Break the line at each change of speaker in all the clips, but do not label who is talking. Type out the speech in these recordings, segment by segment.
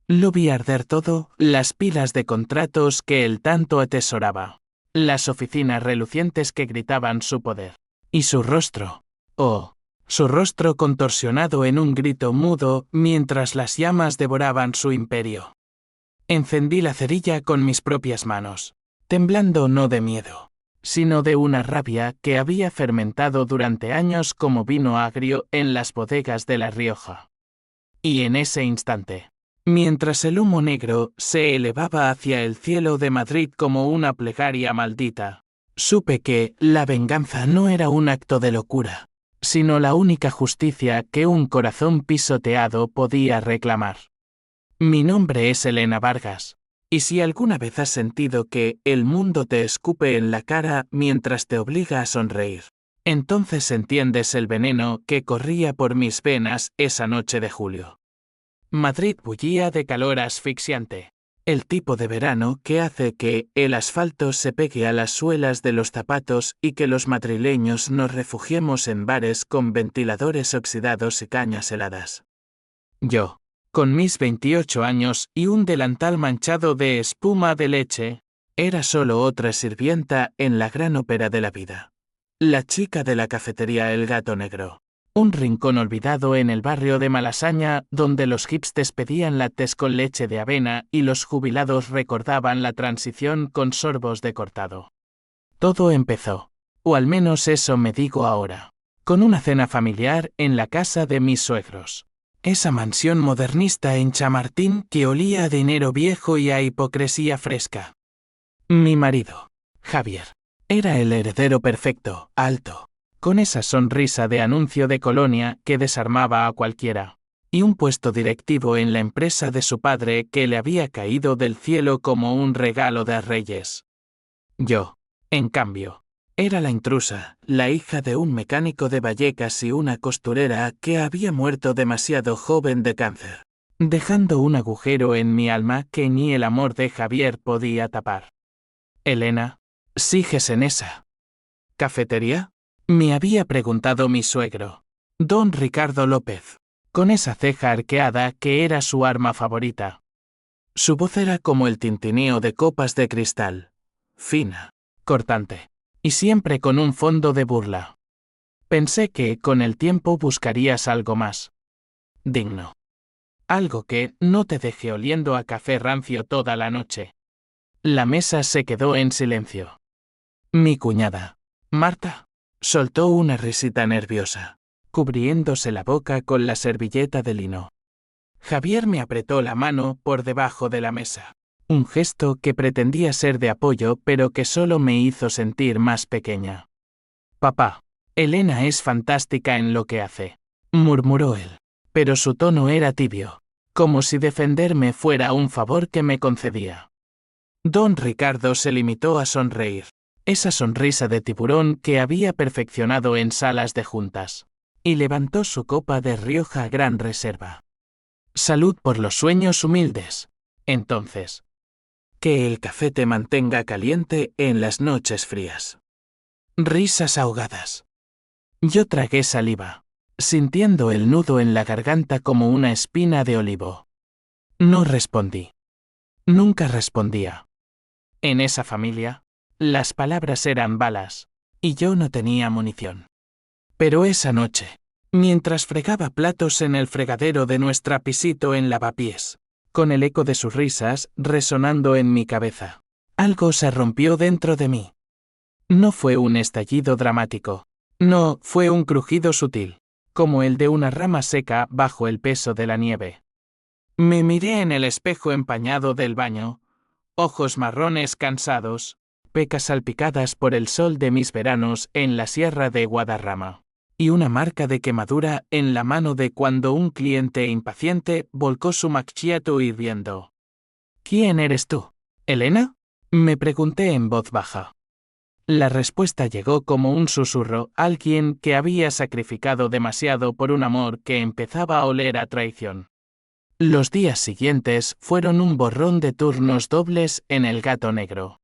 Lo vi arder todo, las pilas de contratos que él tanto atesoraba, las oficinas relucientes que gritaban su poder, y su rostro. Oh, su rostro contorsionado en un grito mudo mientras las llamas devoraban su imperio. Encendí la cerilla con mis propias manos, temblando no de miedo, sino de una rabia que había fermentado durante años como vino agrio en las bodegas de La Rioja. Y en ese instante, mientras el humo negro se elevaba hacia el cielo de Madrid como una plegaria maldita, supe que la venganza no era un acto de locura, sino la única justicia que un corazón pisoteado podía reclamar. Mi nombre es Elena Vargas, y si alguna vez has sentido que el mundo te escupe en la cara mientras te obliga a sonreír, entonces entiendes el veneno que corría por mis venas esa noche de julio. Madrid bullía de calor asfixiante, el tipo de verano que hace que el asfalto se pegue a las suelas de los zapatos y que los madrileños nos refugiemos en bares con ventiladores oxidados y cañas heladas. Yo, con mis 28 años y un delantal manchado de espuma de leche, era solo otra sirvienta en la gran ópera de la vida. La chica de la cafetería El Gato Negro. Un rincón olvidado en el barrio de Malasaña donde los hipsters pedían lattes con leche de avena y los jubilados recordaban la transición con sorbos de cortado. Todo empezó, o al menos eso me digo ahora, con una cena familiar en la casa de mis suegros. Esa mansión modernista en Chamartín que olía a dinero viejo y a hipocresía fresca. Mi marido, Javier, era el heredero perfecto, alto, con esa sonrisa de anuncio de colonia que desarmaba a cualquiera, y un puesto directivo en la empresa de su padre que le había caído del cielo como un regalo de reyes. Yo, en cambio, era la intrusa, la hija de un mecánico de Vallecas y una costurera que había muerto demasiado joven de cáncer, dejando un agujero en mi alma que ni el amor de Javier podía tapar. Elena, ¿sigues en esa cafetería? Me había preguntado mi suegro, don Ricardo López, con esa ceja arqueada que era su arma favorita. Su voz era como el tintineo de copas de cristal, fina, cortante, y siempre con un fondo de burla. Pensé que con el tiempo buscarías algo más digno. Algo que no te deje oliendo a café rancio toda la noche. La mesa se quedó en silencio. Mi cuñada, Marta, soltó una risita nerviosa, cubriéndose la boca con la servilleta de lino. Javier me apretó la mano por debajo de la mesa, un gesto que pretendía ser de apoyo pero que solo me hizo sentir más pequeña. Papá, Elena es fantástica en lo que hace, murmuró él, pero su tono era tibio, como si defenderme fuera un favor que me concedía. Don Ricardo se limitó a sonreír. Esa sonrisa de tiburón que había perfeccionado en salas de juntas, y levantó su copa de Rioja Gran Reserva. Salud por los sueños humildes. Entonces, que el café te mantenga caliente en las noches frías. Risas ahogadas. Yo tragué saliva, sintiendo el nudo en la garganta como una espina de olivo. No respondí. Nunca respondía. En esa familia, las palabras eran balas, y yo no tenía munición. Pero esa noche, mientras fregaba platos en el fregadero de nuestra pisito en Lavapiés, con el eco de sus risas resonando en mi cabeza, algo se rompió dentro de mí. No fue un estallido dramático, no, fue un crujido sutil, como el de una rama seca bajo el peso de la nieve. Me miré en el espejo empañado del baño, ojos marrones cansados, pecas salpicadas por el sol de mis veranos en la sierra de Guadarrama, y una marca de quemadura en la mano de cuando un cliente impaciente volcó su macchiato hirviendo. ¿Quién eres tú, Elena?, me pregunté en voz baja. La respuesta llegó como un susurro, alguien que había sacrificado demasiado por un amor que empezaba a oler a traición. Los días siguientes fueron un borrón de turnos dobles en El Gato Negro.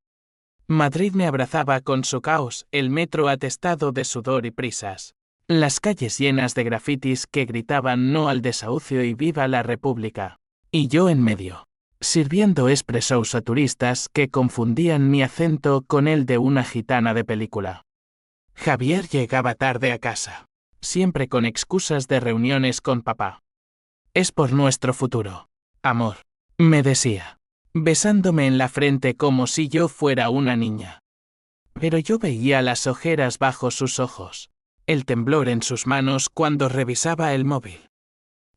Madrid me abrazaba con su caos, el metro atestado de sudor y prisas, las calles llenas de grafitis que gritaban no al desahucio y viva la República, y yo en medio, sirviendo espressos a turistas que confundían mi acento con el de una gitana de película. Javier llegaba tarde a casa, siempre con excusas de reuniones con papá. Es por nuestro futuro, amor, me decía, besándome en la frente como si yo fuera una niña. Pero yo veía las ojeras bajo sus ojos, el temblor en sus manos cuando revisaba el móvil.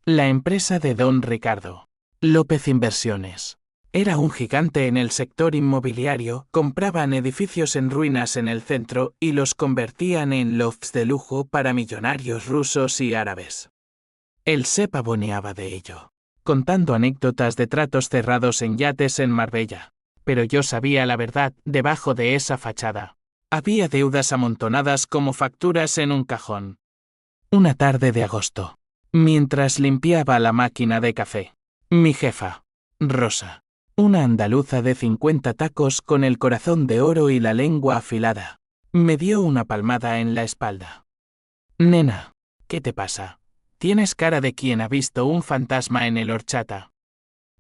La empresa de don Ricardo, López Inversiones, era un gigante en el sector inmobiliario, compraban edificios en ruinas en el centro y los convertían en lofts de lujo para millonarios rusos y árabes. Él se pavoneaba de ello, contando anécdotas de tratos cerrados en yates en Marbella. Pero yo sabía la verdad debajo de esa fachada. Había deudas amontonadas como facturas en un cajón. Una tarde de agosto, mientras limpiaba la máquina de café, mi jefa, Rosa, una andaluza de 50 tacos con el corazón de oro y la lengua afilada, me dio una palmada en la espalda. Nena, ¿qué te pasa? Tienes cara de quien ha visto un fantasma en el horchata.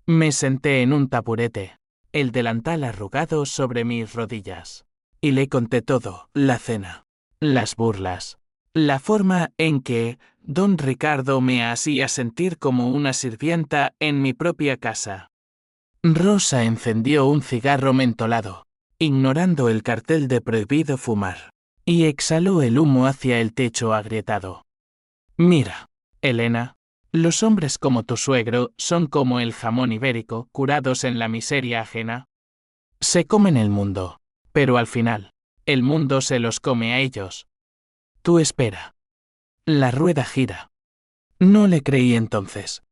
Me senté en un taburete, el delantal arrugado sobre mis rodillas, y le conté todo, la cena, las burlas, la forma en que don Ricardo me hacía sentir como una sirvienta en mi propia casa. Rosa encendió un cigarro mentolado, ignorando el cartel de prohibido fumar, y exhaló el humo hacia el techo agrietado. Mira, Elena, los hombres como tu suegro son como el jamón ibérico, curados en la miseria ajena. Se comen el mundo, pero al final, el mundo se los come a ellos. Tú espera. La rueda gira. No le creí entonces.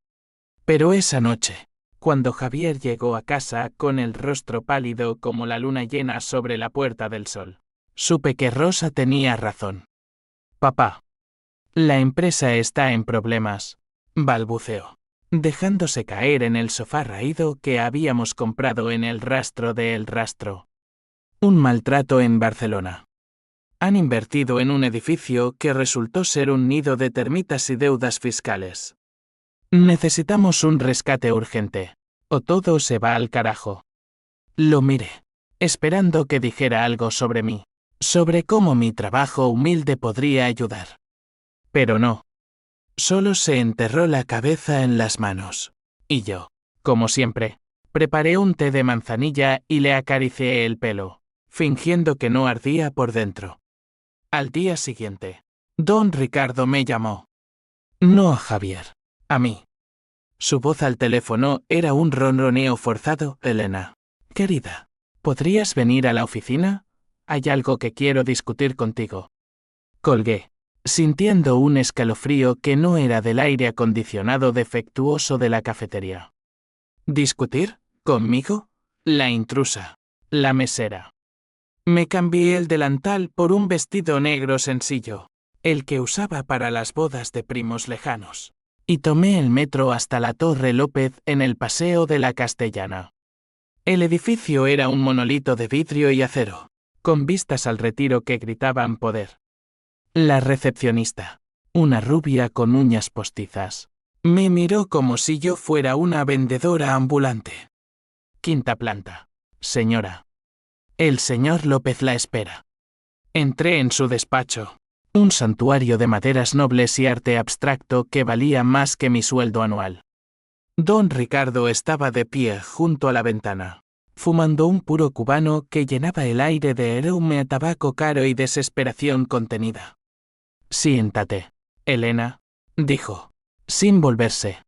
Pero esa noche, cuando Javier llegó a casa con el rostro pálido como la luna llena sobre la puerta del sol, supe que Rosa tenía razón. Papá. La empresa está en problemas, balbuceó, dejándose caer en el sofá raído que habíamos comprado en el rastro de El Rastro. Un maltrato en Barcelona. Han invertido en un edificio que resultó ser un nido de termitas y deudas fiscales. Necesitamos un rescate urgente, o todo se va al carajo. Lo miré, esperando que dijera algo sobre mí, sobre cómo mi trabajo humilde podría ayudar. Pero no. Solo se enterró la cabeza en las manos. Y yo, como siempre, preparé un té de manzanilla y le acaricié el pelo, fingiendo que no ardía por dentro. Al día siguiente, don Ricardo me llamó. No a Javier, a mí. Su voz al teléfono era un ronroneo forzado. Elena, querida, ¿podrías venir a la oficina? Hay algo que quiero discutir contigo. Colgué, sintiendo un escalofrío que no era del aire acondicionado defectuoso de la cafetería. ¿Discutir? ¿Conmigo? La intrusa. La mesera. Me cambié el delantal por un vestido negro sencillo, el que usaba para las bodas de primos lejanos, y tomé el metro hasta la Torre López en el Paseo de la Castellana. El edificio era un monolito de vidrio y acero, con vistas al Retiro que gritaban poder. La recepcionista, una rubia con uñas postizas, me miró como si yo fuera una vendedora ambulante. Quinta planta, señora. El señor López la espera. Entré en su despacho, un santuario de maderas nobles y arte abstracto que valía más que mi sueldo anual. Don Ricardo estaba de pie junto a la ventana, fumando un puro cubano que llenaba el aire de aroma a tabaco caro y desesperación contenida. Siéntate, Elena, dijo, sin volverse.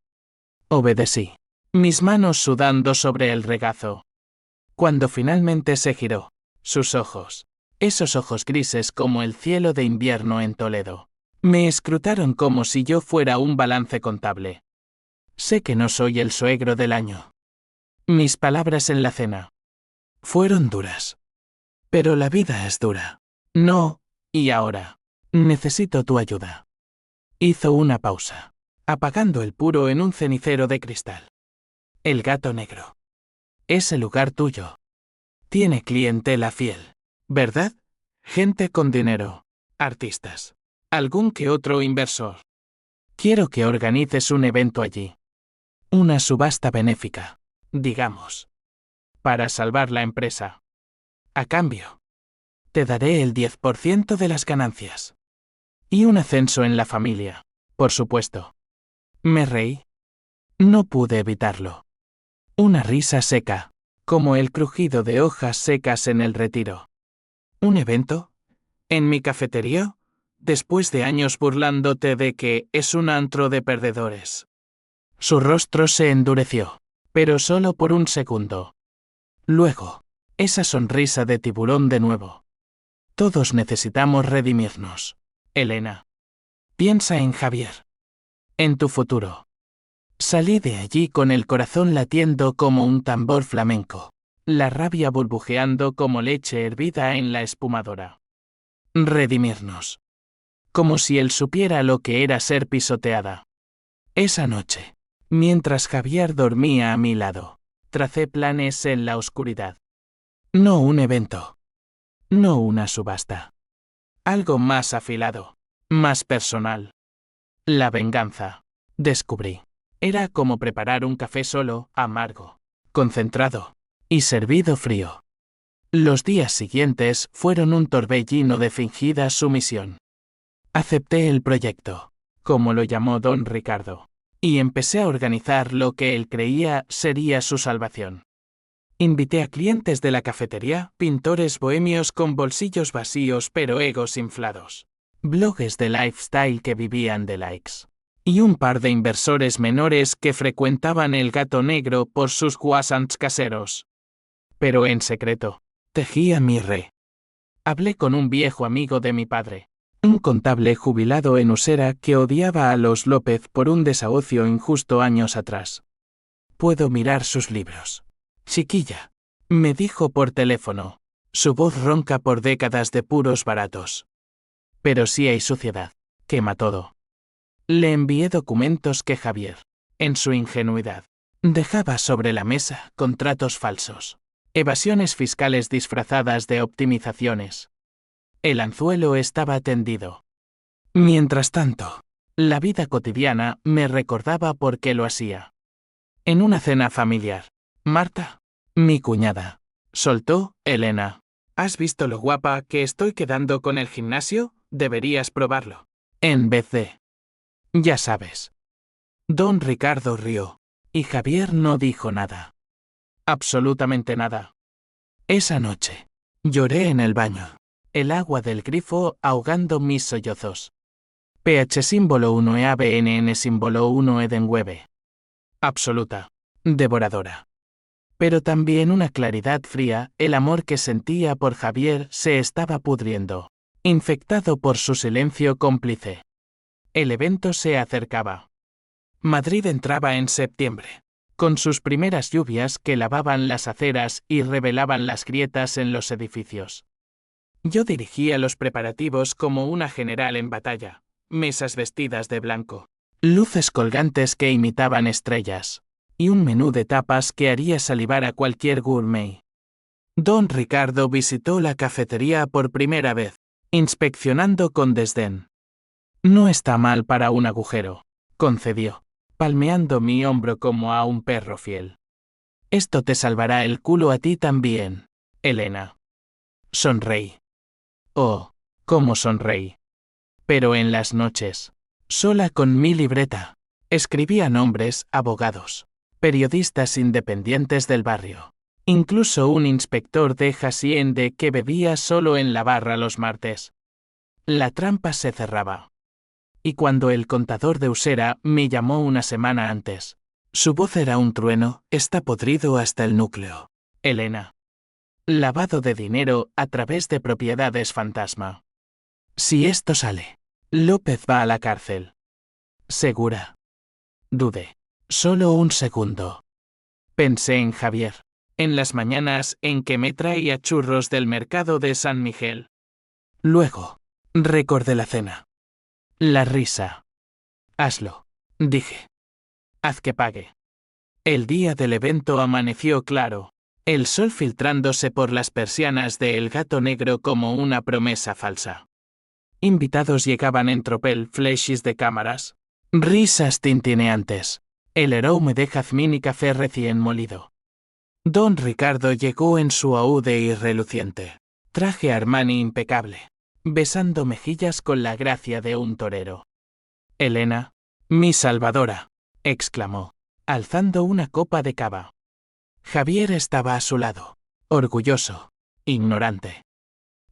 Obedecí, mis manos sudando sobre el regazo. Cuando finalmente se giró, sus ojos, esos ojos grises como el cielo de invierno en Toledo, me escrutaron como si yo fuera un balance contable. Sé que no soy el suegro del año. Mis palabras en la cena fueron duras. Pero la vida es dura. No, y ahora, necesito tu ayuda. Hizo una pausa, apagando el puro en un cenicero de cristal. El gato negro. Es el lugar tuyo. Tiene clientela fiel, ¿verdad? Gente con dinero, artistas, algún que otro inversor. Quiero que organices un evento allí. Una subasta benéfica, digamos. Para salvar la empresa. A cambio, te daré el 10% de las ganancias. Y un ascenso en la familia, por supuesto. Me reí. No pude evitarlo. Una risa seca, como el crujido de hojas secas en el retiro. ¿Un evento? ¿En mi cafetería? Después de años burlándote de que es un antro de perdedores. Su rostro se endureció, pero solo por un segundo. Luego, esa sonrisa de tiburón de nuevo. Todos necesitamos redimirnos, Elena. Piensa en Javier. En tu futuro. Salí de allí con el corazón latiendo como un tambor flamenco, la rabia burbujeando como leche hervida en la espumadora. Redimirnos. Como si él supiera lo que era ser pisoteada. Esa noche, mientras Javier dormía a mi lado, tracé planes en la oscuridad. No un evento. No una subasta. Algo más afilado. Más personal. La venganza. Descubrí. Era como preparar un café solo, amargo, concentrado y servido frío. Los días siguientes fueron un torbellino de fingida sumisión. Acepté el proyecto, como lo llamó don Ricardo, y empecé a organizar lo que él creía sería su salvación. Invité a clientes de la cafetería, pintores bohemios con bolsillos vacíos pero egos inflados, blogs de lifestyle que vivían de likes, y un par de inversores menores que frecuentaban el Gato Negro por sus croissants caseros. Pero en secreto, tejía mi re. Hablé con un viejo amigo de mi padre, un contable jubilado en Usera que odiaba a los López por un desahucio injusto años atrás. Puedo mirar sus libros. Chiquilla, me dijo por teléfono, su voz ronca por décadas de puros baratos. Pero si hay suciedad, quema todo. Le envié documentos que Javier, en su ingenuidad, dejaba sobre la mesa, contratos falsos, evasiones fiscales disfrazadas de optimizaciones. El anzuelo estaba tendido. Mientras tanto, la vida cotidiana me recordaba por qué lo hacía. En una cena familiar, Marta, mi cuñada, soltó, Elena. ¿Has visto lo guapa que estoy quedando con el gimnasio? Deberías probarlo. En vez de... Ya sabes. Don Ricardo rió, y Javier no dijo nada. Absolutamente nada. Esa noche, lloré en el baño, el agua del grifo ahogando mis sollozos. PH símbolo 1 EABNN símbolo 1 Edenwebe. Absoluta. Devoradora. Pero también una claridad fría, el amor que sentía por Javier se estaba pudriendo, infectado por su silencio cómplice. El evento se acercaba. Madrid entraba en septiembre, con sus primeras lluvias que lavaban las aceras y revelaban las grietas en los edificios. Yo dirigía los preparativos como una general en batalla, mesas vestidas de blanco, luces colgantes que imitaban estrellas, y un menú de tapas que haría salivar a cualquier gourmet. Don Ricardo visitó la cafetería por primera vez, inspeccionando con desdén. No está mal para un agujero, concedió, palmeando mi hombro como a un perro fiel. Esto te salvará el culo a ti también, Elena. Sonreí. Oh, cómo sonreí. Pero en las noches, sola con mi libreta, escribía nombres, abogados, periodistas independientes del barrio, incluso un inspector de Hacienda que bebía solo en la barra los martes. La trampa se cerraba. Y cuando el contador de Usera me llamó una semana antes, su voz era un trueno, está podrido hasta el núcleo. Elena. Lavado de dinero a través de propiedades fantasma. Si esto sale, López va a la cárcel. ¿Segura? Dudé. Solo un segundo. Pensé en Javier, en las mañanas en que me traía churros del mercado de San Miguel. Luego, recordé la cena. La risa. Hazlo, dije. Haz que pague. El día del evento amaneció claro, el sol filtrándose por las persianas de El Gato Negro como una promesa falsa. Invitados llegaban en tropel, flashes de cámaras, risas tintineantes, el aroma de jazmín y café recién molido. Don Ricardo llegó en su aude y reluciente traje Armani impecable, besando mejillas con la gracia de un torero. Elena, mi salvadora, exclamó, alzando una copa de cava. Javier estaba a su lado, orgulloso, ignorante.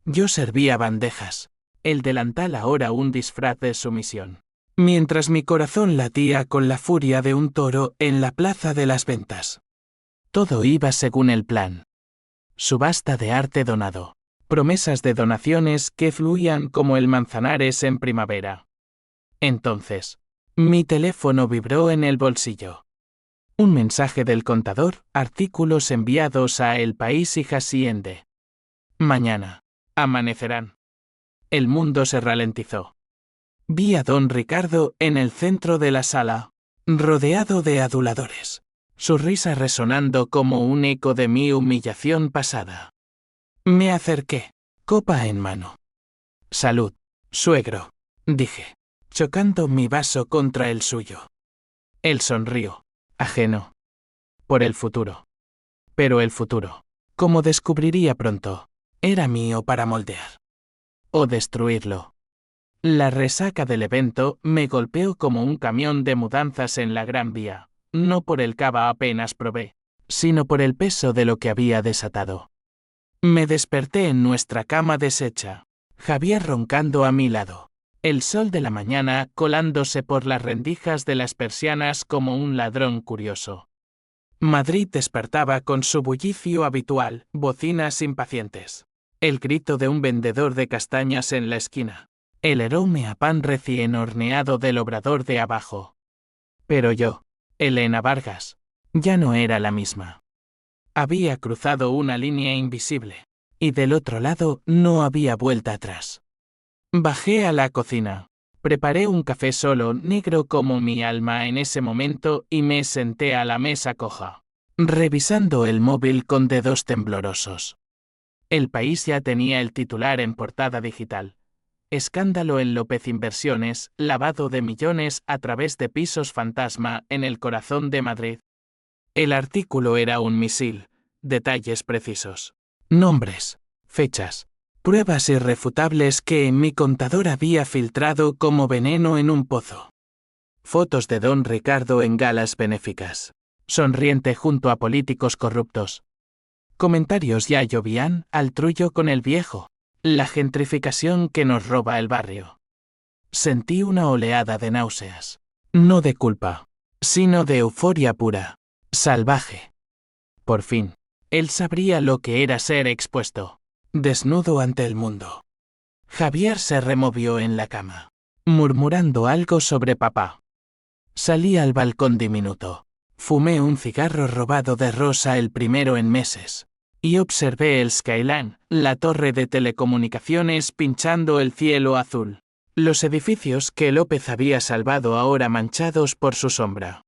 Yo servía bandejas, el delantal ahora un disfraz de sumisión, mientras mi corazón latía con la furia de un toro en la plaza de las ventas. Todo iba según el plan. Subasta de arte donado. Promesas de donaciones que fluían como el Manzanares en primavera. Entonces, mi teléfono vibró en el bolsillo. Un mensaje del contador, artículos enviados a El País y Hacienda. Mañana, amanecerán. El mundo se ralentizó. Vi a don Ricardo en el centro de la sala, rodeado de aduladores, su risa resonando como un eco de mi humillación pasada. Me acerqué, copa en mano. Salud, suegro, dije, chocando mi vaso contra el suyo. Él sonrió, ajeno. Por el futuro. Pero el futuro, como descubriría pronto, era mío para moldear. O destruirlo. La resaca del evento me golpeó como un camión de mudanzas en la Gran Vía, no por el cava apenas probé, sino por el peso de lo que había desatado. Me desperté en nuestra cama deshecha, Javier roncando a mi lado, el sol de la mañana colándose por las rendijas de las persianas como un ladrón curioso. Madrid despertaba con su bullicio habitual, bocinas impacientes, el grito de un vendedor de castañas en la esquina, el aroma a pan recién horneado del obrador de abajo. Pero yo, Elena Vargas, ya no era la misma. Había cruzado una línea invisible, y del otro lado no había vuelta atrás. Bajé a la cocina, preparé un café solo, negro como mi alma en ese momento, y me senté a la mesa coja, revisando el móvil con dedos temblorosos. El País ya tenía el titular en portada digital. Escándalo en López Inversiones, lavado de millones a través de pisos fantasma en el corazón de Madrid. El artículo era un misil, detalles precisos, nombres, fechas, pruebas irrefutables que mi contador había filtrado como veneno en un pozo. Fotos de don Ricardo en galas benéficas, sonriente junto a políticos corruptos. Comentarios ya llovían al trullo con el viejo, la gentrificación que nos roba el barrio. Sentí una oleada de náuseas, no de culpa, sino de euforia pura. Salvaje. Por fin, él sabría lo que era ser expuesto, desnudo ante el mundo. Javier se removió en la cama, murmurando algo sobre papá. Salí al balcón diminuto, fumé un cigarro robado de Rosa el primero en meses, y observé el skyline, la torre de telecomunicaciones pinchando el cielo azul, los edificios que López había salvado ahora manchados por su sombra.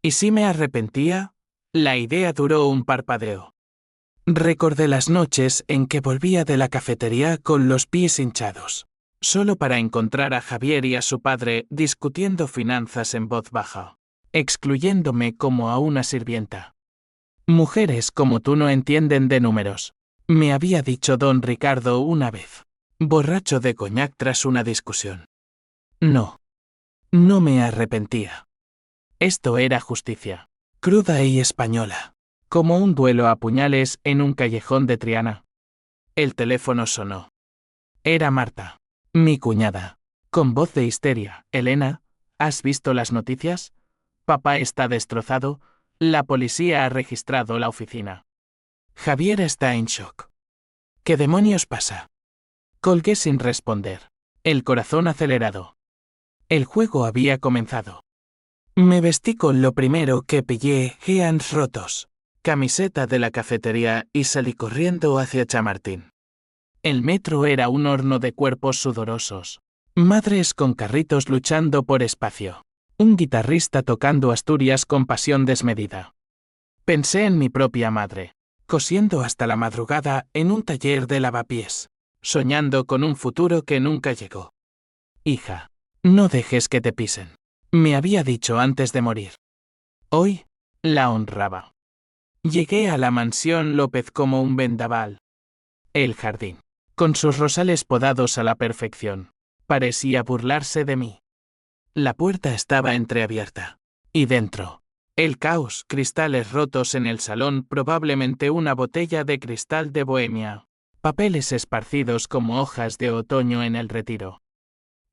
¿Y si me arrepentía? La idea duró un parpadeo. Recordé las noches en que volvía de la cafetería con los pies hinchados, solo para encontrar a Javier y a su padre discutiendo finanzas en voz baja, excluyéndome como a una sirvienta. Mujeres como tú no entienden de números, me había dicho don Ricardo una vez, borracho de coñac tras una discusión. No. No me arrepentía. Esto era justicia, cruda y española, como un duelo a puñales en un callejón de Triana. El teléfono sonó. Era Marta, mi cuñada, con voz de histeria. Elena, ¿has visto las noticias? Papá está destrozado, la policía ha registrado la oficina. Javier está en shock. ¿Qué demonios pasa? Colgué sin responder, el corazón acelerado. El juego había comenzado. Me vestí con lo primero que pillé, jeans rotos, camiseta de la cafetería y salí corriendo hacia Chamartín. El metro era un horno de cuerpos sudorosos, madres con carritos luchando por espacio, un guitarrista tocando Asturias con pasión desmedida. Pensé en mi propia madre, cosiendo hasta la madrugada en un taller de lavapiés, soñando con un futuro que nunca llegó. Hija, no dejes que te pisen. Me había dicho antes de morir. Hoy, la honraba. Llegué a la mansión López como un vendaval. El jardín, con sus rosales podados a la perfección, parecía burlarse de mí. La puerta estaba entreabierta. Y dentro, el caos, cristales rotos en el salón, probablemente una botella de cristal de Bohemia, papeles esparcidos como hojas de otoño en el retiro.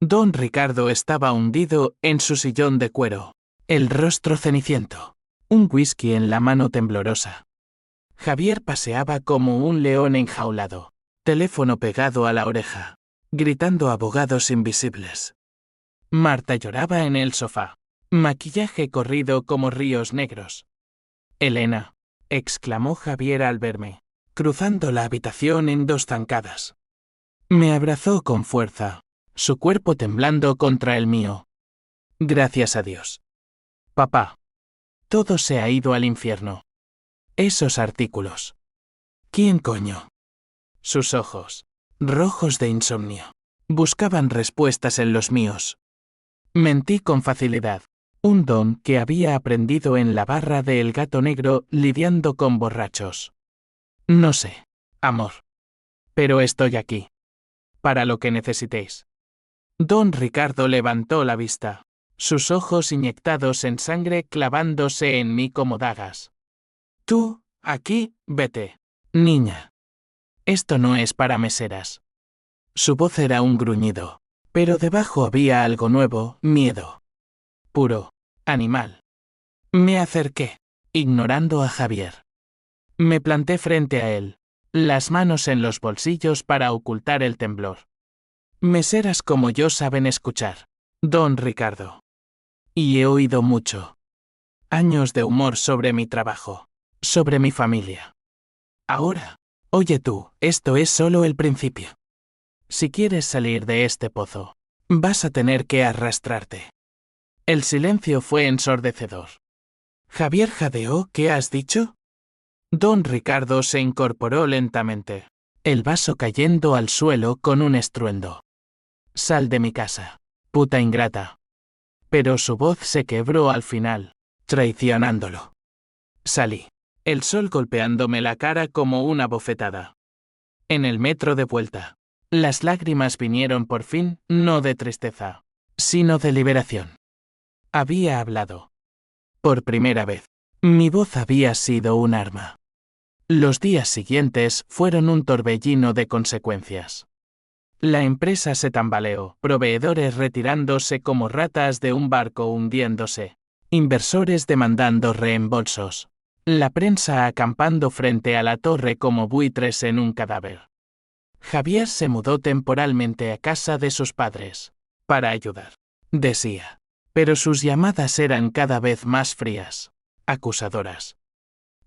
Don Ricardo estaba hundido en su sillón de cuero, el rostro ceniciento, un whisky en la mano temblorosa. Javier paseaba como un león enjaulado, teléfono pegado a la oreja, gritando abogados invisibles. Marta lloraba en el sofá, maquillaje corrido como ríos negros. Elena, exclamó Javier al verme, cruzando la habitación en 2 zancadas. Me abrazó con fuerza, su cuerpo temblando contra el mío. Gracias a Dios. Papá. Todo se ha ido al infierno. Esos artículos. ¿Quién coño? Sus ojos, rojos de insomnio, buscaban respuestas en los míos. Mentí con facilidad, un don que había aprendido en la barra de El Gato Negro lidiando con borrachos. No sé, amor. Pero estoy aquí. Para lo que necesitéis. Don Ricardo levantó la vista, sus ojos inyectados en sangre clavándose en mí como dagas. Tú, aquí, vete. Niña. Esto no es para meseras. Su voz era un gruñido, pero debajo había algo nuevo, miedo. Puro, animal. Me acerqué, ignorando a Javier. Me planté frente a él, las manos en los bolsillos para ocultar el temblor. Meseras como yo saben escuchar, don Ricardo. Y he oído mucho. Años de humor sobre mi trabajo, sobre mi familia. Ahora, oye tú, esto es solo el principio. Si quieres salir de este pozo, vas a tener que arrastrarte. El silencio fue ensordecedor. Javier jadeó, ¿qué has dicho? Don Ricardo se incorporó lentamente, el vaso cayendo al suelo con un estruendo. Sal de mi casa, puta ingrata. Pero su voz se quebró al final, traicionándolo. Salí, el sol golpeándome la cara como una bofetada. En el metro de vuelta, las lágrimas vinieron por fin, no de tristeza, sino de liberación. Había hablado. Por primera vez, mi voz había sido un arma. Los días siguientes fueron un torbellino de consecuencias. La empresa se tambaleó, proveedores retirándose como ratas de un barco hundiéndose, inversores demandando reembolsos, la prensa acampando frente a la torre como buitres en un cadáver. Javier se mudó temporalmente a casa de sus padres, para ayudar, decía, pero sus llamadas eran cada vez más frías, acusadoras.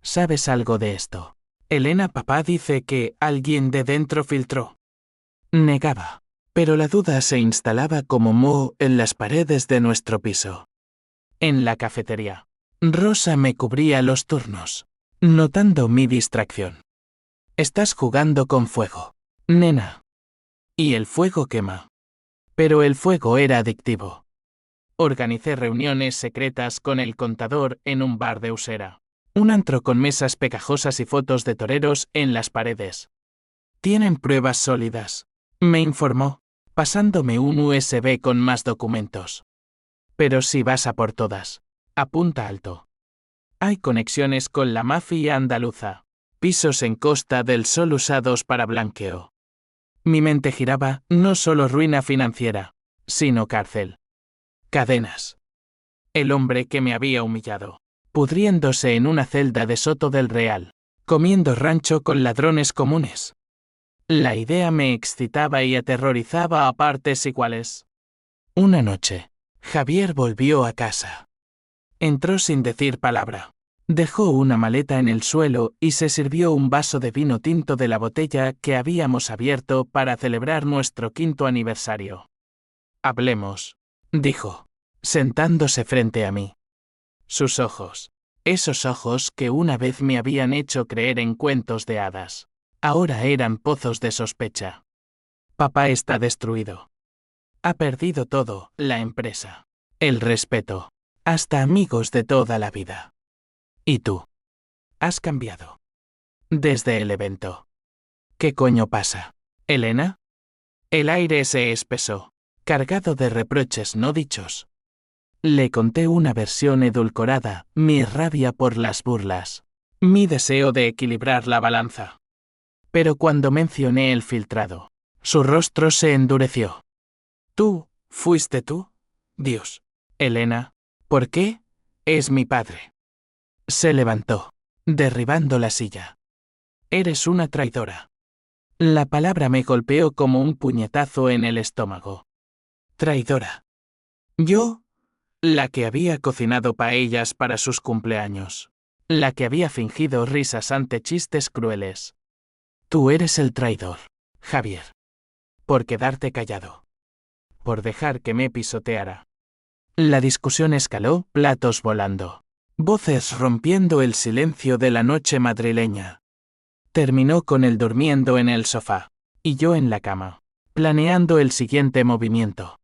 ¿Sabes algo de esto? Elena, papá dice que alguien de dentro filtró. Negaba, pero la duda se instalaba como moho en las paredes de nuestro piso. En la cafetería, Rosa me cubría los turnos, notando mi distracción. Estás jugando con fuego, nena. Y el fuego quema. Pero el fuego era adictivo. Organicé reuniones secretas con el contador en un bar de Usera. Un antro con mesas pegajosas y fotos de toreros en las paredes. Tienen pruebas sólidas, me informó, pasándome un USB con más documentos. Pero si vas a por todas, apunta alto. Hay conexiones con la mafia andaluza, pisos en Costa del Sol usados para blanqueo. Mi mente giraba, no solo ruina financiera, sino cárcel. Cadenas. El hombre que me había humillado, pudriéndose en una celda de Soto del Real, comiendo rancho con ladrones comunes. La idea me excitaba y aterrorizaba a partes iguales. Una noche, Javier volvió a casa. Entró sin decir palabra. Dejó una maleta en el suelo y se sirvió un vaso de vino tinto de la botella que habíamos abierto para celebrar nuestro 5º aniversario. Hablemos, dijo, sentándose frente a mí. Sus ojos, esos ojos que una vez me habían hecho creer en cuentos de hadas, ahora eran pozos de sospecha. Papá está destruido. Ha perdido todo, la empresa, el respeto. hasta amigos de toda la vida. ¿Y tú? Has cambiado. Desde el evento. ¿Qué coño pasa, Elena? El aire se espesó, cargado de reproches no dichos. Le conté una versión edulcorada, mi rabia por las burlas, mi deseo de equilibrar la balanza. Pero cuando mencioné el filtrado, su rostro se endureció. ¿Tú? ¿Fuiste tú? Dios. Elena, ¿por qué? Es mi padre. Se levantó, derribando la silla. Eres una traidora. La palabra me golpeó como un puñetazo en el estómago. Traidora. Yo, la que había cocinado paellas para sus cumpleaños. La que había fingido risas ante chistes crueles. Tú eres el traidor, Javier. Por quedarte callado. Por dejar que me pisoteara. La discusión escaló, platos volando. Voces rompiendo el silencio de la noche madrileña. Terminó con él durmiendo en el sofá, y yo en la cama, planeando el siguiente movimiento.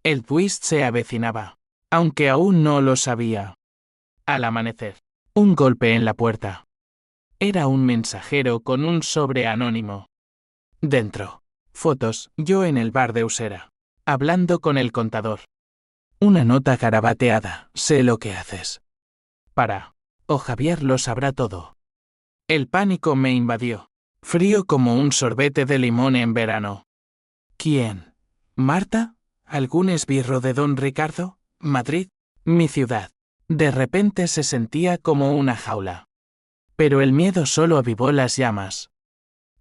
El twist se avecinaba, aunque aún no lo sabía. Al amanecer, un golpe en la puerta. Era un mensajero con un sobre anónimo. Dentro, fotos, yo en el bar de Usera, hablando con el contador. Una nota garabateada, sé lo que haces. O Javier lo sabrá todo. El pánico me invadió, frío como un sorbete de limón en verano. ¿Quién? ¿Marta? ¿Algún esbirro de don Ricardo? ¿Madrid? Mi ciudad. De repente se sentía como una jaula. Pero el miedo solo avivó las llamas.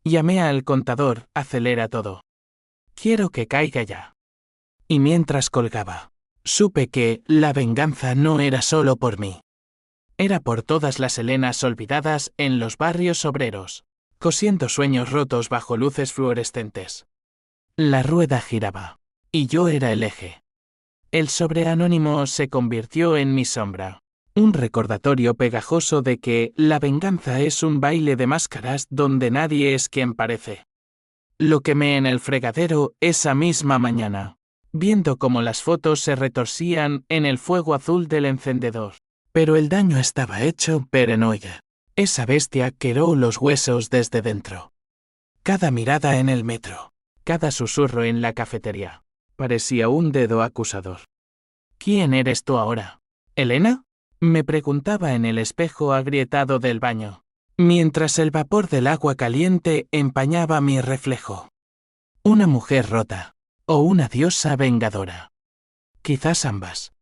Llamé al contador, acelera todo. Quiero que caiga ya. Y mientras colgaba, supe que la venganza no era solo por mí. Era por todas las Helenas olvidadas en los barrios obreros, cosiendo sueños rotos bajo luces fluorescentes. La rueda giraba, y yo era el eje. El sobre anónimo se convirtió en mi sombra, un recordatorio pegajoso de que la venganza es un baile de máscaras donde nadie es quien parece. Lo quemé en el fregadero esa misma mañana, viendo cómo las fotos se retorcían en el fuego azul del encendedor. Pero el daño estaba hecho, Perenoia. Esa bestia quebró los huesos desde dentro. Cada mirada en el metro, cada susurro en la cafetería, parecía un dedo acusador. ¿Quién eres tú ahora? ¿Elena? Me preguntaba en el espejo agrietado del baño, mientras el vapor del agua caliente empañaba mi reflejo. ¿Una mujer rota? ¿O una diosa vengadora? Quizás ambas.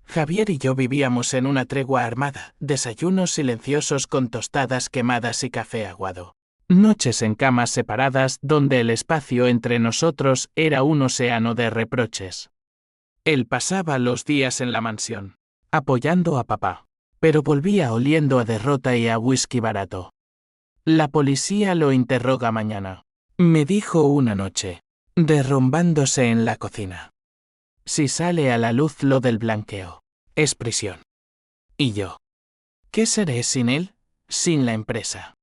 Javier y yo vivíamos en una tregua armada, desayunos silenciosos con tostadas quemadas y café aguado. Noches en camas separadas donde el espacio entre nosotros era un océano de reproches. Él pasaba los días en la mansión, apoyando a papá, pero volvía oliendo a derrota y a whisky barato. La policía lo interroga mañana, me dijo una noche, derrumbándose en la cocina. Si sale a la luz lo del blanqueo, es prisión. ¿Y yo? ¿Qué seré sin él? Sin la empresa.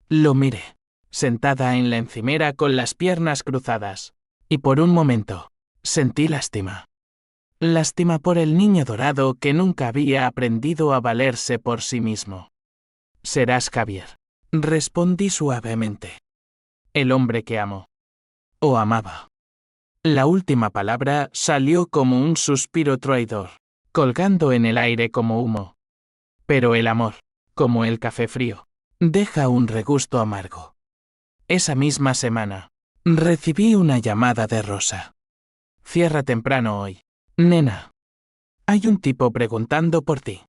Lo miré, sentada en la encimera con las piernas cruzadas, y por un momento, sentí lástima. Lástima por el niño dorado que nunca había aprendido a valerse por sí mismo. Serás Javier, respondí suavemente. El hombre que amo. O amaba. La última palabra salió como un suspiro traidor, colgando en el aire como humo. Pero el amor, como el café frío, deja un regusto amargo. Esa misma semana, recibí una llamada de Rosa. Cierra temprano hoy, nena. Hay un tipo preguntando por ti.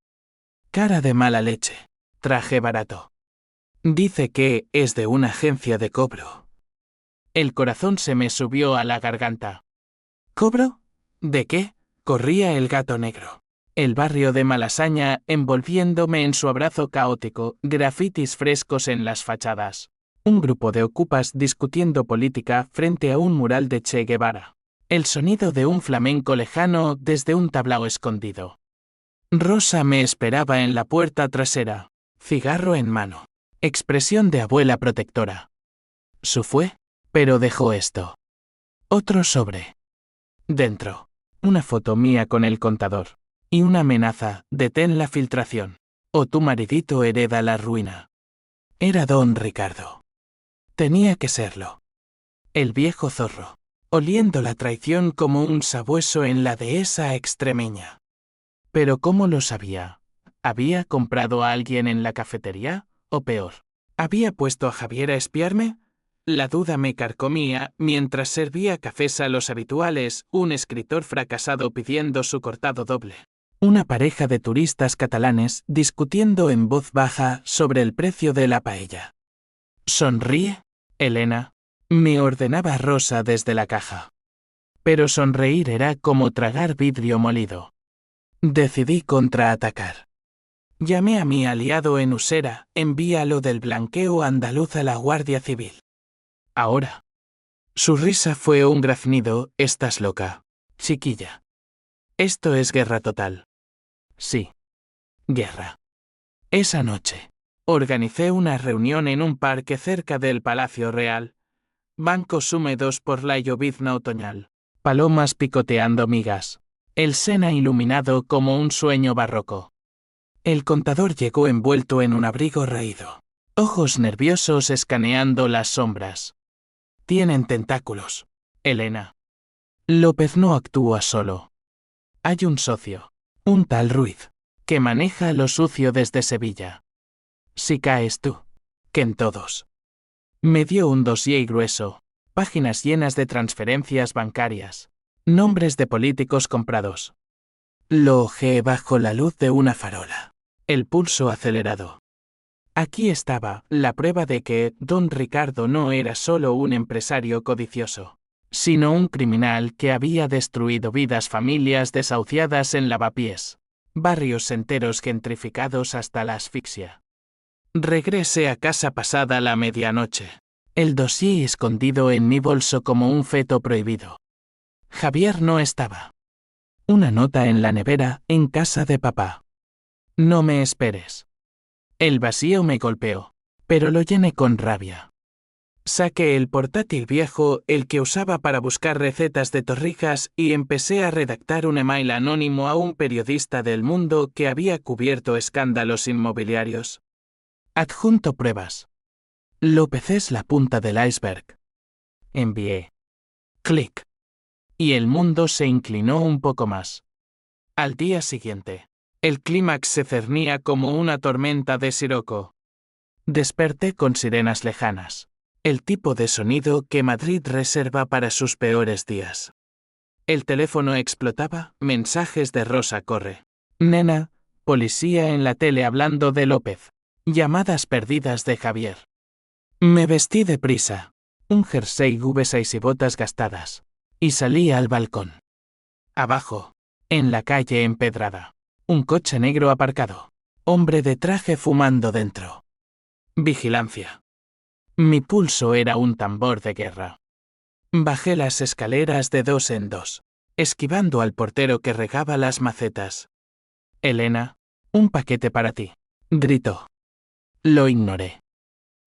Cara de mala leche, traje barato. Dice que es de una agencia de cobro. El corazón se me subió a la garganta. ¿Cobro? ¿De qué? Corría el gato negro. El barrio de Malasaña envolviéndome en su abrazo caótico, grafitis frescos en las fachadas. Un grupo de ocupas discutiendo política frente a un mural de Che Guevara. El sonido de un flamenco lejano desde un tablao escondido. Rosa me esperaba en la puerta trasera, cigarro en mano. Expresión de abuela protectora. Su fue, pero dejó esto. Otro sobre. Dentro. Una foto mía con el contador. Y una amenaza: detén la filtración, o tu maridito hereda la ruina. Era don Ricardo. Tenía que serlo. El viejo zorro, oliendo la traición como un sabueso en la dehesa extremeña. Pero ¿cómo lo sabía? ¿Había comprado a alguien en la cafetería? O peor, ¿había puesto a Javier a espiarme? La duda me carcomía mientras servía cafés a los habituales, un escritor fracasado pidiendo su cortado doble. Una pareja de turistas catalanes discutiendo en voz baja sobre el precio de la paella. «Sonríe, Elena», me ordenaba Rosa desde la caja. Pero sonreír era como tragar vidrio molido. Decidí contraatacar. Llamé a mi aliado en Usera, envíalo del blanqueo andaluz a la Guardia Civil. Ahora. Su risa fue un graznido: estás loca, chiquilla. Esto es guerra total. Sí. Guerra. Esa noche, organicé una reunión en un parque cerca del Palacio Real. Bancos húmedos por la llovizna otoñal. Palomas picoteando migas. El Sena iluminado como un sueño barroco. El contador llegó envuelto en un abrigo raído. Ojos nerviosos escaneando las sombras. Tienen tentáculos, Elena. López no actúa solo. Hay un socio, un tal Ruiz, que maneja lo sucio desde Sevilla. Si caes tú, que en todos. Me dio un dossier grueso, páginas llenas de transferencias bancarias, nombres de políticos comprados. Lo hojeé bajo la luz de una farola, el pulso acelerado. Aquí estaba la prueba de que don Ricardo no era solo un empresario codicioso, sino un criminal que había destruido vidas, familias desahuciadas en Lavapiés, barrios enteros gentrificados hasta la asfixia. Regresé a casa pasada la medianoche, el dossier escondido en mi bolso como un feto prohibido. Javier no estaba. Una nota en la nevera, en casa de papá. No me esperes. El vacío me golpeó, pero lo llené con rabia. Saqué el portátil viejo, el que usaba para buscar recetas de torrijas, y empecé a redactar un email anónimo a un periodista del Mundo que había cubierto escándalos inmobiliarios. Adjunto pruebas. López es la punta del iceberg. Envié. Clic. Y el mundo se inclinó un poco más. Al día siguiente, el clímax se cernía como una tormenta de siroco. Desperté con sirenas lejanas, el tipo de sonido que Madrid reserva para sus peores días. El teléfono explotaba, mensajes de Rosa Corre. Nena, policía en la tele hablando de López. Llamadas perdidas de Javier. Me vestí deprisa, un jersey V6 y botas gastadas, y salí al balcón. Abajo, en la calle empedrada, un coche negro aparcado, hombre de traje fumando dentro. Vigilancia. Mi pulso era un tambor de guerra. Bajé las escaleras de 2 en 2, esquivando al portero que regaba las macetas. Elena, un paquete para ti, gritó. Lo ignoré.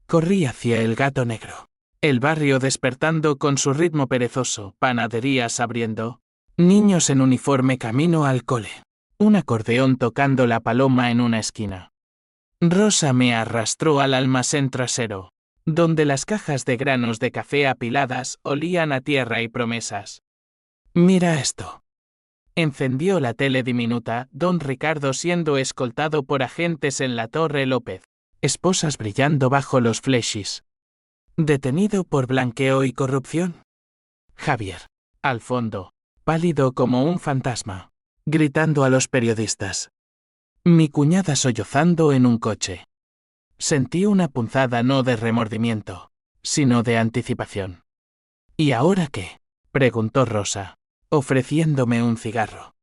Corrí hacia el Gato Negro. El barrio despertando con su ritmo perezoso, panaderías abriendo, niños en uniforme camino al cole, un acordeón tocando la paloma en una esquina. Rosa me arrastró al almacén trasero, donde las cajas de granos de café apiladas olían a tierra y promesas. Mira esto. Encendió la tele diminuta, don Ricardo siendo escoltado por agentes en la Torre López, esposas brillando bajo los flechis. ¿Detenido por blanqueo y corrupción? Javier, al fondo, pálido como un fantasma, gritando a los periodistas. Mi cuñada sollozando en un coche. Sentí una punzada no de remordimiento, sino de anticipación. ¿Y ahora qué?, preguntó Rosa, ofreciéndome un cigarro.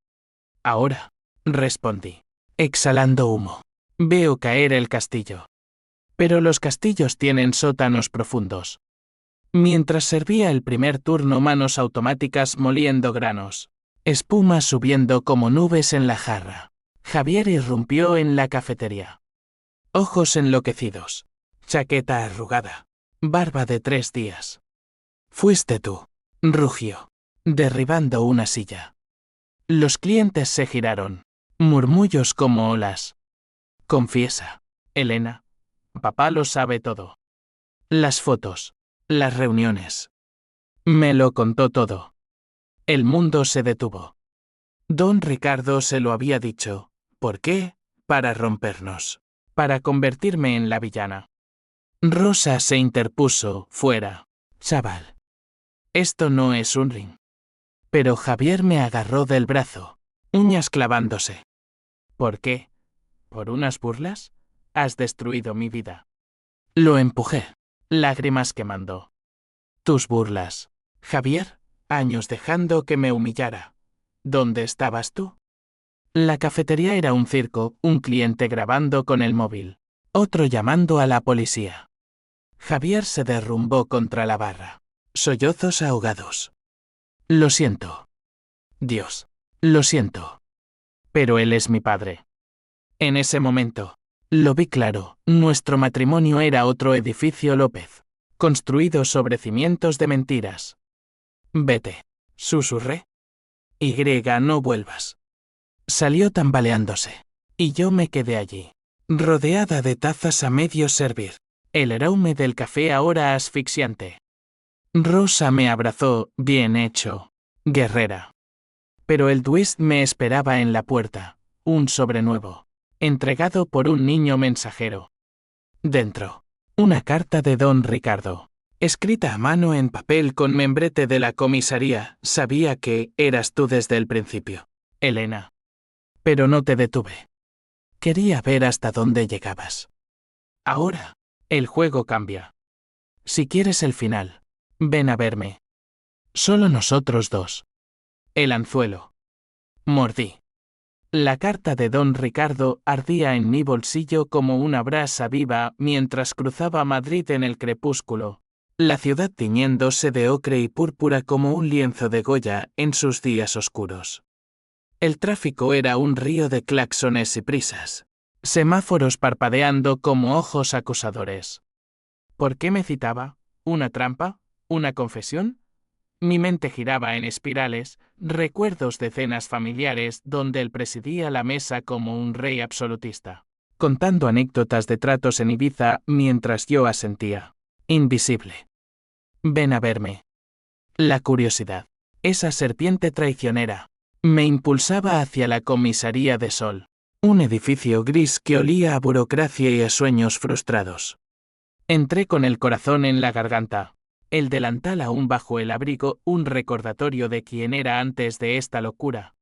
Ahora, respondí, exhalando humo. Veo caer el castillo. Pero los castillos tienen sótanos profundos. Mientras servía el primer turno, manos automáticas moliendo granos, espuma subiendo como nubes en la jarra. Javier irrumpió en la cafetería. Ojos enloquecidos, chaqueta arrugada, barba de 3 días. Fuiste tú, rugió, derribando una silla. Los clientes se giraron, Murmullos como olas. Confiesa, Elena. Papá lo sabe todo. Las fotos. Las reuniones. Me lo contó todo. El mundo se detuvo. Don Ricardo se lo había dicho. ¿Por qué? Para rompernos. Para convertirme en la villana. Rosa se interpuso. Fuera. Chaval. Esto no es un ring. Pero Javier me agarró del brazo, uñas clavándose. ¿Por qué? ¿Por unas burlas? Has destruido mi vida. Lo empujé, lágrimas quemando. Tus burlas. Javier, años dejando que me humillara. ¿Dónde estabas tú? La cafetería era un circo, un cliente grabando con el móvil, otro llamando a la policía. Javier se derrumbó contra la barra. Sollozos ahogados. Lo siento. Dios. Lo siento. Pero él es mi padre. En ese momento, lo vi claro, nuestro matrimonio era otro edificio López, construido sobre cimientos de mentiras. Vete, susurré. No vuelvas. Salió tambaleándose, y yo me quedé allí, rodeada de tazas a medio servir, el aroma del café ahora asfixiante. Rosa me abrazó, bien hecho, guerrera. Pero el twist me esperaba en la puerta, un sobre nuevo, entregado por un niño mensajero. Dentro, una carta de don Ricardo, escrita a mano en papel con membrete de la comisaría. Sabía que eras tú desde el principio, Elena. Pero no te detuve. Quería ver hasta dónde llegabas. Ahora, el juego cambia. Si quieres el final, ven a verme. Solo nosotros dos. El anzuelo. Mordí. La carta de don Ricardo ardía en mi bolsillo como una brasa viva mientras cruzaba Madrid en el crepúsculo, la ciudad tiñéndose de ocre y púrpura como un lienzo de Goya en sus días oscuros. El tráfico era un río de claxones y prisas, semáforos parpadeando como ojos acusadores. ¿Por qué me citaba? ¿Una trampa? ¿Una confesión? Mi mente giraba en espirales, recuerdos de cenas familiares donde él presidía la mesa como un rey absolutista, contando anécdotas de tratos en Ibiza mientras yo asentía. Invisible. Ven a verme. La curiosidad, esa serpiente traicionera, me impulsaba hacia la comisaría de Sol, un edificio gris que olía a burocracia y a sueños frustrados. Entré con el corazón en la garganta. El delantal aún bajo el abrigo, un recordatorio de quién era antes de esta locura.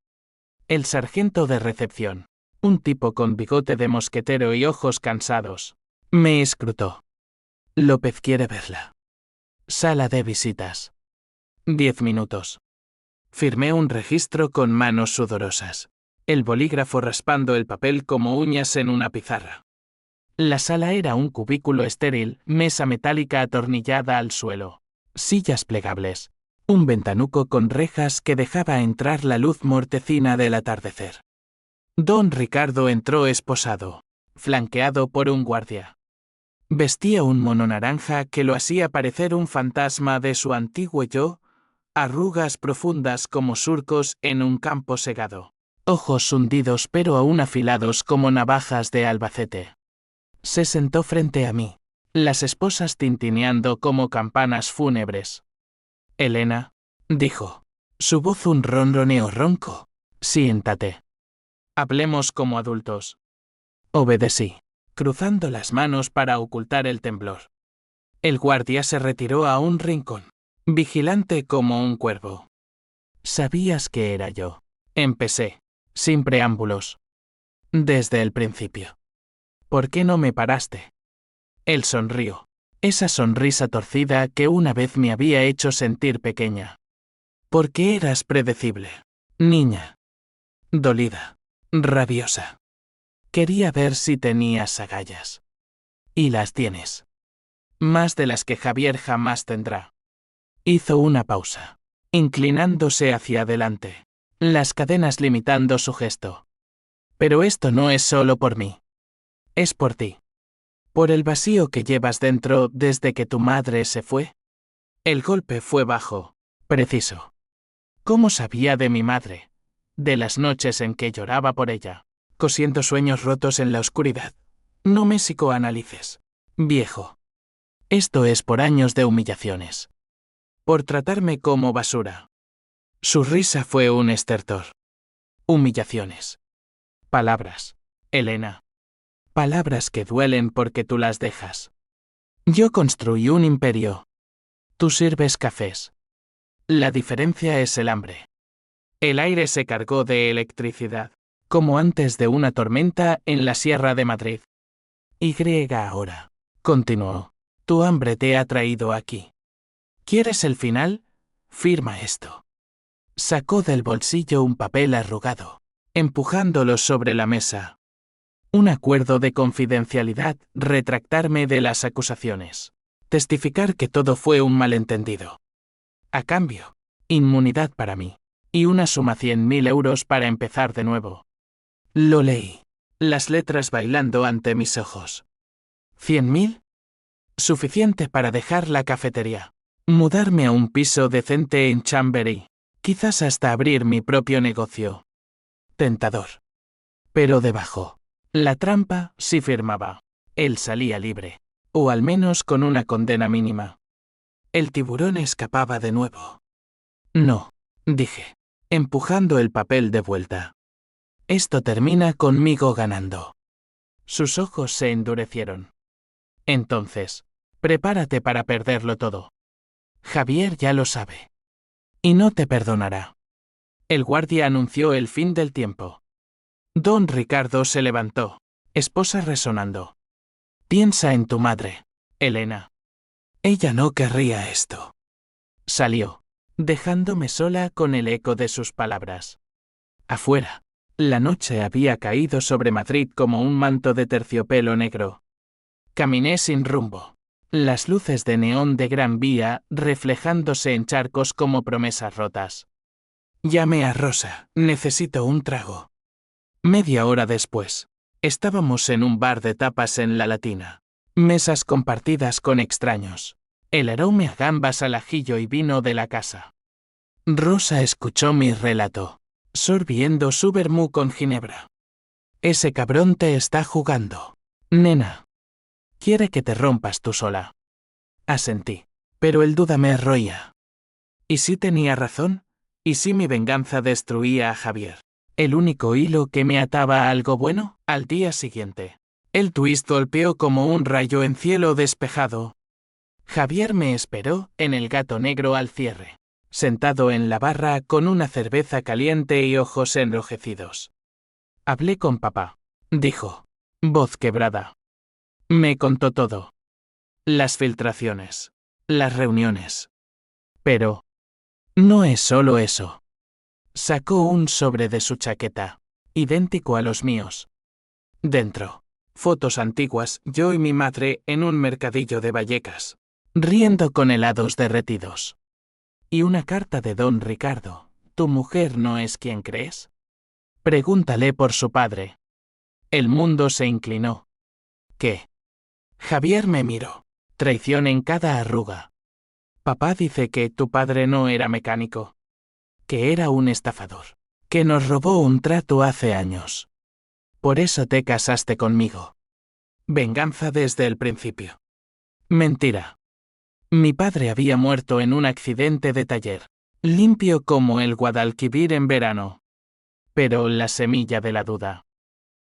El sargento de recepción, un tipo con bigote de mosquetero y ojos cansados, me escrutó. López quiere verla. Sala de visitas. 10 minutos. Firmé un registro con manos sudorosas, el bolígrafo raspando el papel como uñas en una pizarra. La sala era un cubículo estéril, mesa metálica atornillada al suelo, sillas plegables, un ventanuco con rejas que dejaba entrar la luz mortecina del atardecer. Don Ricardo entró esposado, flanqueado por un guardia. Vestía un mono naranja que lo hacía parecer un fantasma de su antiguo yo, arrugas profundas como surcos en un campo segado, ojos hundidos pero aún afilados como navajas de Albacete. Se sentó frente a mí, las esposas tintineando como campanas fúnebres. Elena, dijo, su voz un ronroneo ronco. Siéntate. Hablemos como adultos. Obedecí, cruzando las manos para ocultar el temblor. El guardia se retiró a un rincón, vigilante como un cuervo. Sabías que era yo. Empecé, sin preámbulos. Desde el principio. ¿Por qué no me paraste? Él sonrió, esa sonrisa torcida que una vez me había hecho sentir pequeña. Porque eras predecible, niña. Dolida, rabiosa. Quería ver si tenías agallas. Y las tienes. Más de las que Javier jamás tendrá. Hizo una pausa, inclinándose hacia adelante, las cadenas limitando su gesto. Pero esto no es solo por mí. Es por ti. Por el vacío que llevas dentro desde que tu madre se fue. El golpe fue bajo, preciso. ¿Cómo sabía de mi madre? De las noches en que lloraba por ella. cosiendo sueños rotos en la oscuridad. No me psicoanalices, viejo. Esto es por años de humillaciones. Por tratarme como basura. Su risa fue un estertor. Humillaciones. Palabras, Elena. Palabras que duelen porque tú las dejas. Yo construí un imperio. Tú sirves cafés. La diferencia es el hambre. El aire se cargó de electricidad, como antes de una tormenta en la Sierra de Madrid. Y ahora, continuó, tu hambre te ha traído aquí. ¿Quieres el final? Firma esto. Sacó del bolsillo un papel arrugado, empujándolo sobre la mesa. Un acuerdo de confidencialidad, retractarme de las acusaciones. Testificar que todo fue un malentendido. A cambio, inmunidad para mí. Y una suma 100.000 euros para empezar de nuevo. Lo leí. Las letras bailando ante mis ojos. ¿100.000? Suficiente para dejar la cafetería. Mudarme a un piso decente en Chambery. Quizás hasta abrir mi propio negocio. Tentador. Pero debajo. La trampa, si firmaba. Él salía libre. O al menos con una condena mínima. El tiburón escapaba de nuevo. No, dije, empujando el papel de vuelta. Esto termina conmigo ganando. Sus ojos se endurecieron. Entonces, prepárate para perderlo todo. Javier ya lo sabe. Y no te perdonará. El guardia anunció el fin del tiempo. Don Ricardo se levantó, esposa resonando. Piensa en tu madre, Elena. Ella no querría esto. Salió, dejándome sola con el eco de sus palabras. Afuera, la noche había caído sobre Madrid como un manto de terciopelo negro. Caminé sin rumbo. Las luces de neón de Gran Vía reflejándose en charcos como promesas rotas. Llamé a Rosa, necesito un trago. Media hora después, estábamos en un bar de tapas en La Latina. Mesas compartidas con extraños. El aroma a gambas al ajillo y vino de la casa. Rosa escuchó mi relato, sorbiendo su vermú con ginebra. Ese cabrón te está jugando. Nena. Quiere que te rompas tú sola. Asentí, pero el duda me roía. ¿Y si tenía razón? ¿Y si mi venganza destruía a Javier? El único hilo que me ataba a algo bueno. Al día siguiente, el twist golpeó como un rayo en cielo despejado. Javier me esperó en el Gato Negro al cierre, sentado en la barra con una cerveza caliente y ojos enrojecidos. Hablé con papá, dijo, voz quebrada. Me contó todo. Las filtraciones, las reuniones. Pero no es solo eso. Sacó un sobre de su chaqueta, idéntico a los míos. Dentro, fotos antiguas, yo y mi madre en un mercadillo de Vallecas, riendo con helados derretidos. Y una carta de don Ricardo. ¿Tu mujer no es quien crees? Pregúntale por su padre. El mundo se inclinó. ¿Qué? Javier me miró. Traición en cada arruga. Papá dice que tu padre no era mecánico. Que era un estafador. Que nos robó un trato hace años. Por eso te casaste conmigo. Venganza desde el principio. Mentira. Mi padre había muerto en un accidente de taller, limpio como el Guadalquivir en verano. Pero la semilla de la duda.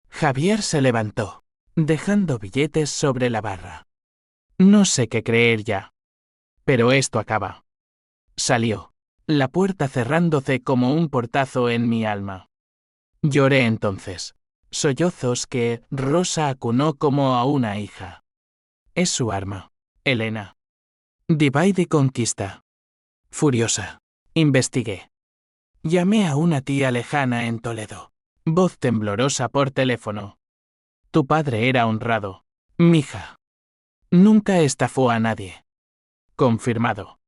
Javier se levantó, dejando billetes sobre la barra. No sé qué creer ya. Pero esto acaba. Salió, la puerta cerrándose como un portazo en mi alma. Lloré entonces. Sollozos que Rosa acunó como a una hija. Es su arma, Elena. Divide y conquista. Furiosa. Investigué. Llamé a una tía lejana en Toledo. Voz temblorosa por teléfono. Tu padre era honrado. Mija. Nunca estafó a nadie. Confirmado.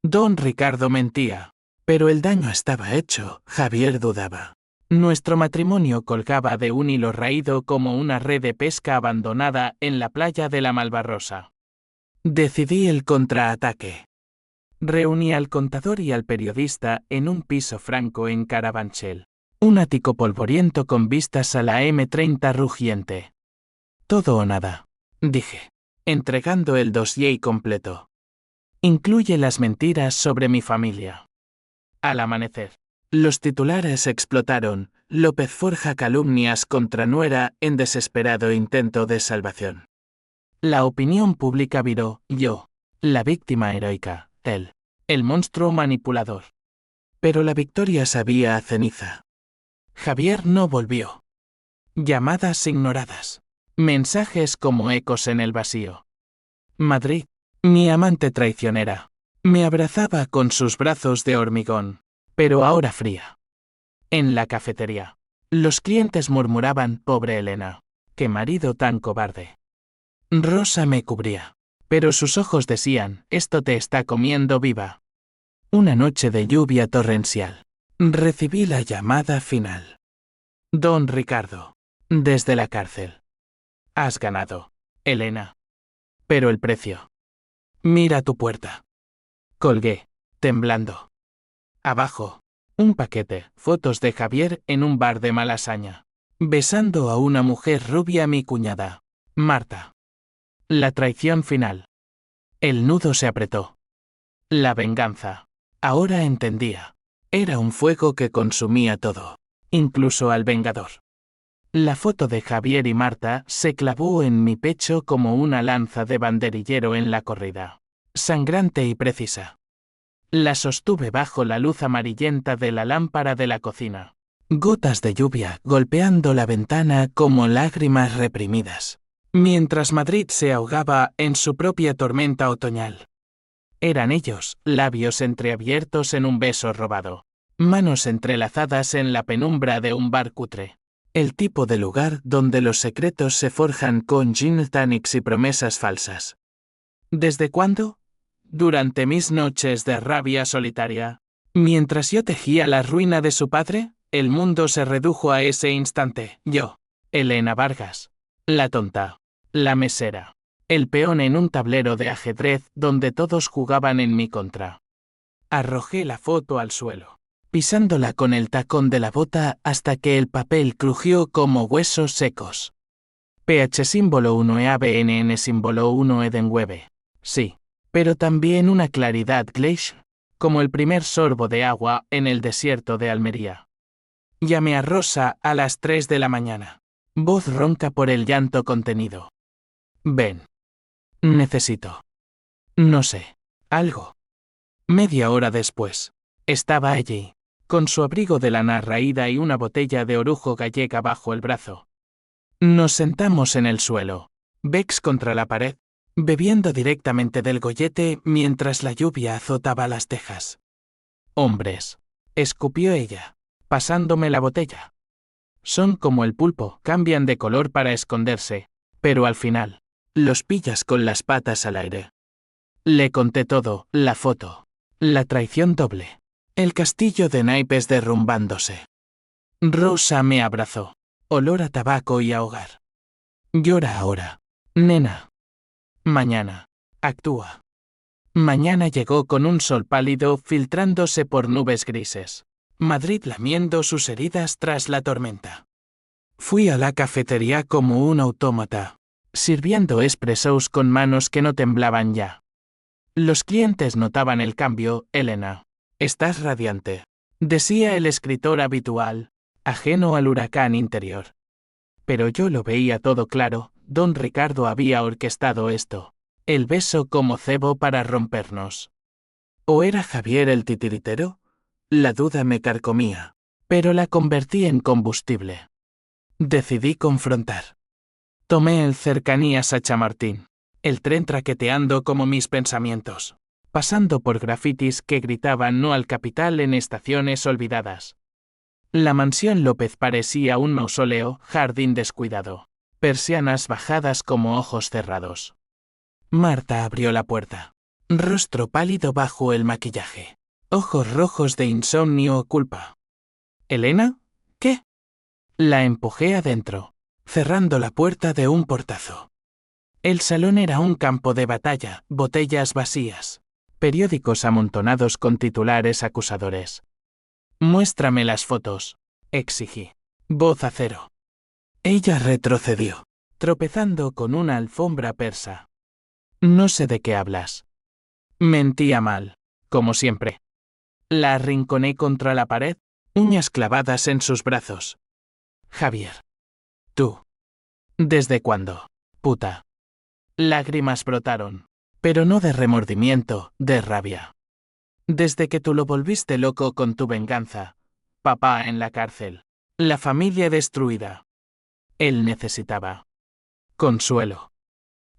Don Ricardo mentía. Pero el daño estaba hecho, Javier dudaba. Nuestro matrimonio colgaba de un hilo raído como una red de pesca abandonada en la playa de la Malvarrosa. Decidí el contraataque. Reuní al contador y al periodista en un piso franco en Carabanchel. Un ático polvoriento con vistas a la M30 rugiente. Todo o nada, dije, entregando el dossier completo. Incluye las mentiras sobre mi familia. Al amanecer, los titulares explotaron. López forja calumnias contra nuera en desesperado intento de salvación. La opinión pública viró, yo, la víctima heroica, él, el monstruo manipulador. Pero la victoria sabía a ceniza. Javier no volvió. Llamadas ignoradas. Mensajes como ecos en el vacío. Madrid, mi amante traicionera, me abrazaba con sus brazos de hormigón, pero ahora fría. En la cafetería, los clientes murmuraban, pobre Elena, qué marido tan cobarde. Rosa me cubría, pero sus ojos decían, esto te está comiendo viva. Una noche de lluvia torrencial. Recibí la llamada final. Don Ricardo, desde la cárcel. Has ganado, Elena. Pero el precio. Mira tu puerta. Colgué, temblando. Abajo, un paquete, fotos de Javier en un bar de Malasaña. Besando a una mujer rubia, mi cuñada, Marta. La traición final. El nudo se apretó. La venganza. Ahora entendía. Era un fuego que consumía todo, incluso al vengador. La foto de Javier y Marta se clavó en mi pecho como una lanza de banderillero en la corrida, sangrante y precisa. La sostuve bajo la luz amarillenta de la lámpara de la cocina. Gotas de lluvia golpeando la ventana como lágrimas reprimidas, mientras Madrid se ahogaba en su propia tormenta otoñal. Eran ellos, labios entreabiertos en un beso robado, manos entrelazadas en la penumbra de un bar cutre. El tipo de lugar donde los secretos se forjan con gin tonics y promesas falsas. ¿Desde cuándo? Durante mis noches de rabia solitaria. Mientras yo tejía la ruina de su padre, el mundo se redujo a ese instante. Yo, Elena Vargas, la tonta, la mesera, el peón en un tablero de ajedrez donde todos jugaban en mi contra. Arrojé la foto al suelo, pisándola con el tacón de la bota hasta que el papel crujió como huesos secos. PH símbolo 1 EABNN símbolo 1 Edenwebe. Sí, pero también una claridad glacial, como el primer sorbo de agua en el desierto de Almería. Llamé a Rosa a las 3 de la mañana. Voz ronca por el llanto contenido. Ven. Necesito. No sé. Algo. Media hora después. Estaba allí, con su abrigo de lana raída y una botella de orujo gallega bajo el brazo. Nos sentamos en el suelo, Bex contra la pared, bebiendo directamente del gollete mientras la lluvia azotaba las tejas. Hombres, escupió ella, pasándome la botella. Son como el pulpo, cambian de color para esconderse, pero al final, los pillas con las patas al aire. Le conté todo, la foto, la traición doble, el castillo de naipes derrumbándose. Rosa me abrazó, olor a tabaco y a hogar. Llora ahora, nena. Mañana, actúa. Mañana llegó con un sol pálido filtrándose por nubes grises. Madrid lamiendo sus heridas tras la tormenta. Fui a la cafetería como un autómata, sirviendo espressos con manos que no temblaban ya. Los clientes notaban el cambio. Elena, estás radiante, decía el escritor habitual, ajeno al huracán interior. Pero yo lo veía todo claro, don Ricardo había orquestado esto, el beso como cebo para rompernos. ¿O era Javier el titiritero? La duda me carcomía, pero la convertí en combustible. Decidí confrontar. Tomé el Cercanías a Chamartín, el tren traqueteando como mis pensamientos, pasando por grafitis que gritaban no al capital en estaciones olvidadas. La mansión López parecía un mausoleo, jardín descuidado, persianas bajadas como ojos cerrados. Marta abrió la puerta, rostro pálido bajo el maquillaje, ojos rojos de insomnio o culpa. ¿Elena? ¿Qué? La empujé adentro, cerrando la puerta de un portazo. El salón era un campo de batalla, botellas vacías, periódicos amontonados con titulares acusadores. Muéstrame las fotos, exigí. Voz a cero. Ella retrocedió, tropezando con una alfombra persa. No sé de qué hablas. Mentía mal, como siempre. La arrinconé contra la pared, uñas clavadas en sus brazos. Javier. Tú. ¿Desde cuándo, puta? Lágrimas brotaron, pero no de remordimiento, de rabia. Desde que tú lo volviste loco con tu venganza. Papá en la cárcel. La familia destruida. Él necesitaba consuelo.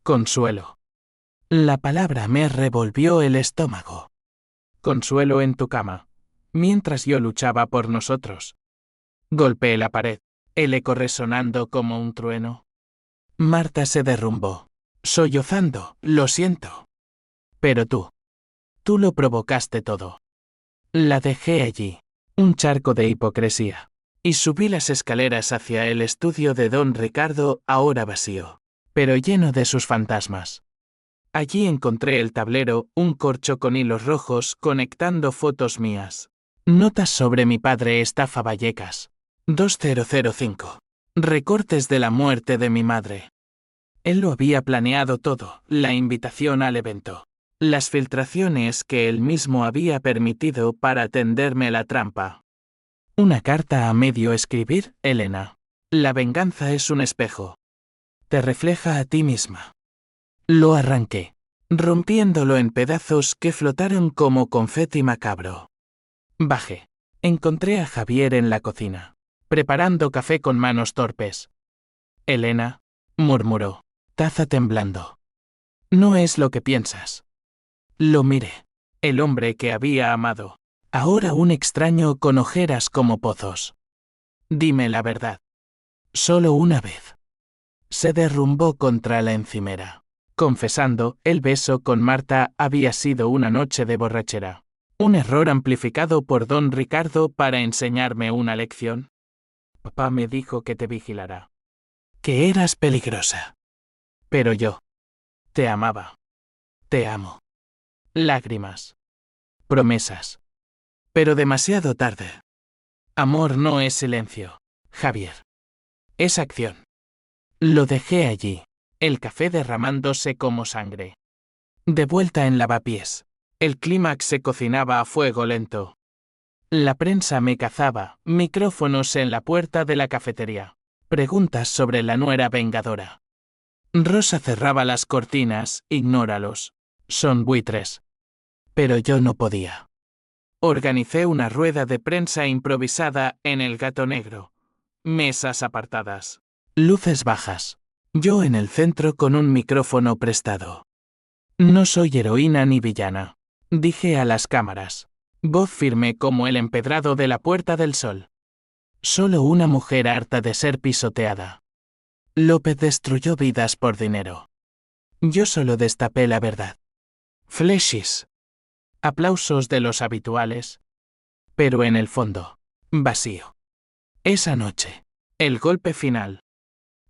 Consuelo. La palabra me revolvió el estómago. Consuelo en tu cama, mientras yo luchaba por nosotros. Golpeé la pared, el eco resonando como un trueno. Marta se derrumbó, sollozando, lo siento. Pero tú lo provocaste todo. La dejé allí, un charco de hipocresía, y subí las escaleras hacia el estudio de don Ricardo, ahora vacío, pero lleno de sus fantasmas. Allí encontré el tablero, un corcho con hilos rojos conectando fotos mías. Notas sobre mi padre estafa Vallecas. 2005. Recortes de la muerte de mi madre. Él lo había planeado todo, la invitación al evento. Las filtraciones que él mismo había permitido para tenderme la trampa. Una carta a medio escribir, Elena. La venganza es un espejo. Te refleja a ti misma. Lo arranqué, rompiéndolo en pedazos que flotaron como confeti macabro. Bajé. Encontré a Javier en la cocina, preparando café con manos torpes. Elena, murmuró, taza temblando. No es lo que piensas. Lo miré. El hombre que había amado. Ahora un extraño con ojeras como pozos. Dime la verdad. Solo una vez. Se derrumbó contra la encimera, confesando, el beso con Marta había sido una noche de borrachera. Un error amplificado por don Ricardo para enseñarme una lección. Papá me dijo que te vigilara. Que eras peligrosa. Pero yo. Te amaba. Te amo. Lágrimas. Promesas. Pero demasiado tarde. Amor no es silencio, Javier. Es acción. Lo dejé allí, el café derramándose como sangre. De vuelta en lavapiés, el clímax se cocinaba a fuego lento. La prensa me cazaba, micrófonos en la puerta de la cafetería. Preguntas sobre la nuera vengadora. Rosa cerraba las cortinas, ignóralos. Son buitres. Pero yo no podía. Organicé una rueda de prensa improvisada en el Gato Negro. Mesas apartadas. Luces bajas. Yo en el centro con un micrófono prestado. No soy heroína ni villana, dije a las cámaras. Voz firme como el empedrado de la Puerta del Sol. Solo una mujer harta de ser pisoteada. López destruyó vidas por dinero. Yo solo destapé la verdad. Fleshes. Aplausos de los habituales. Pero en el fondo, vacío. Esa noche, el golpe final.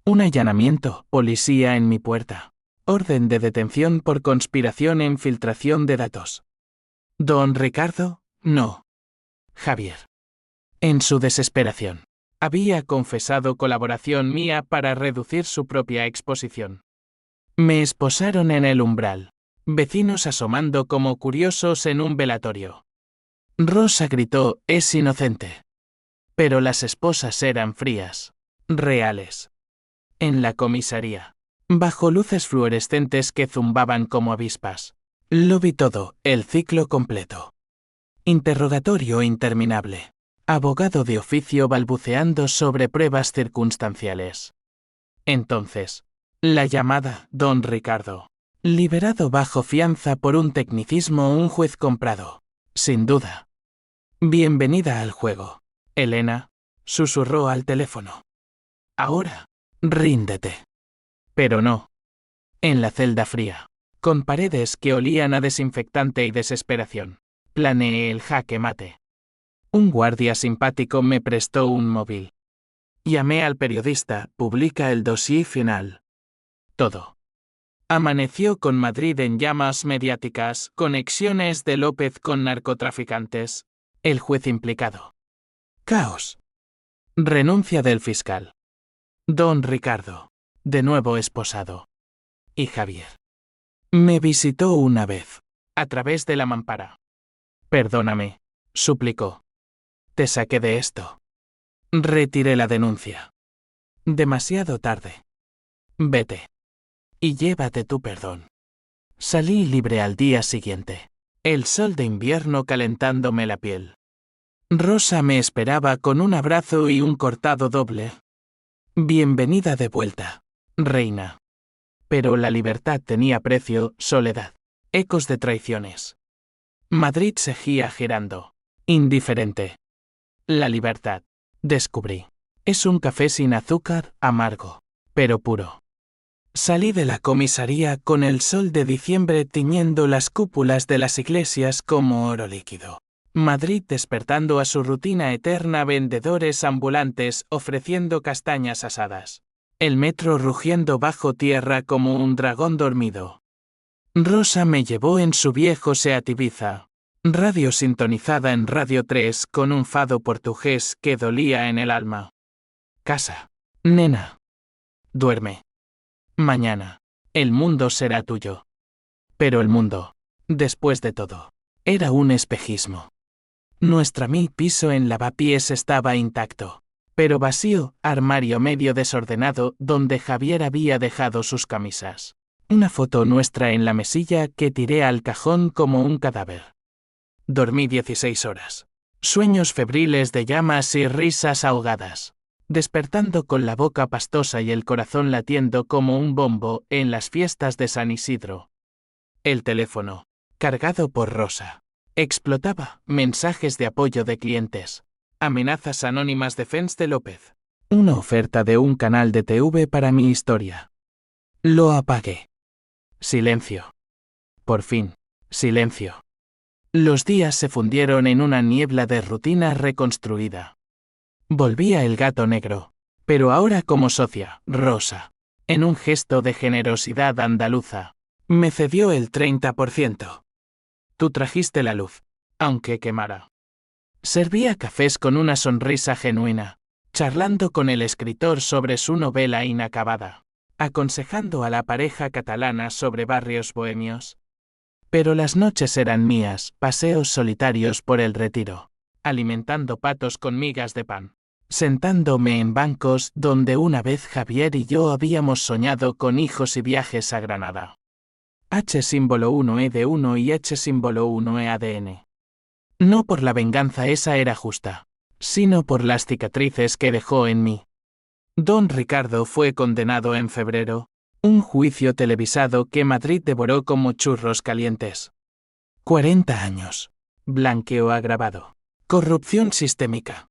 Un allanamiento, policía en mi puerta. Orden de detención por conspiración e infiltración de datos. Don Ricardo, no. Javier. En su desesperación, había confesado colaboración mía para reducir su propia exposición. Me esposaron en el umbral, vecinos asomando como curiosos en un velatorio. Rosa gritó, es inocente. Pero las esposas eran frías, reales. En la comisaría, bajo luces fluorescentes que zumbaban como avispas. Lo vi todo, el ciclo completo. Interrogatorio interminable. Abogado de oficio balbuceando sobre pruebas circunstanciales. Entonces, la llamada don Ricardo. Liberado bajo fianza por un tecnicismo, un juez comprado. Sin duda. Bienvenida al juego, Elena, susurró al teléfono. Ahora, ríndete. Pero no. En la celda fría, con paredes que olían a desinfectante y desesperación, planeé el jaque mate. Un guardia simpático me prestó un móvil. Llamé al periodista, publica el dossier final. Todo. Amaneció con Madrid en llamas mediáticas, conexiones de López con narcotraficantes, el juez implicado. Caos. Renuncia del fiscal. Don Ricardo. De nuevo esposado. Y Javier. Me visitó una vez. A través de la mampara. Perdóname, suplicó. Te saqué de esto. Retiré la denuncia. Demasiado tarde. Vete. Y llévate tu perdón. Salí libre al día siguiente. El sol de invierno calentándome la piel. Rosa me esperaba con un abrazo y un cortado doble. Bienvenida de vuelta, reina. Pero la libertad tenía precio, soledad. Ecos de traiciones. Madrid seguía girando. Indiferente. La libertad, descubrí. Es un café sin azúcar, amargo, pero puro. Salí de la comisaría con el sol de diciembre tiñendo las cúpulas de las iglesias como oro líquido. Madrid despertando a su rutina eterna, vendedores ambulantes ofreciendo castañas asadas. El metro rugiendo bajo tierra como un dragón dormido. Rosa me llevó en su viejo Seat Ibiza. Radio sintonizada en Radio 3 con un fado portugués que dolía en el alma. Casa. Nena. Duerme. Mañana. El mundo será tuyo. Pero el mundo, después de todo, era un espejismo. Nuestra mi piso en lavapiés estaba intacto, pero vacío, armario medio desordenado donde Javier había dejado sus camisas. Una foto nuestra en la mesilla que tiré al cajón como un cadáver. Dormí 16 horas. Sueños febriles de llamas y risas ahogadas. Despertando con la boca pastosa y el corazón latiendo como un bombo en las fiestas de San Isidro. El teléfono, cargado por Rosa, explotaba. Mensajes de apoyo de clientes. Amenazas anónimas de Fens de López. Una oferta de un canal de TV para mi historia. Lo apagué. Silencio. Por fin, silencio. Los días se fundieron en una niebla de rutina reconstruida. Volvía el gato negro, pero ahora como socia, Rosa. En un gesto de generosidad andaluza, me cedió el 30%. Tú trajiste la luz, aunque quemara. Servía cafés con una sonrisa genuina, charlando con el escritor sobre su novela inacabada, aconsejando a la pareja catalana sobre barrios bohemios. Pero las noches eran mías, paseos solitarios por el Retiro, alimentando patos con migas de pan, sentándome en bancos donde una vez Javier y yo habíamos soñado con hijos y viajes a Granada. H símbolo 1E de 1 y H símbolo 1E ADN. No por la venganza, esa era justa, sino por las cicatrices que dejó en mí. Don Ricardo fue condenado en febrero. Un juicio televisado que Madrid devoró como churros calientes. 40 años. Blanqueo agravado. Corrupción sistémica.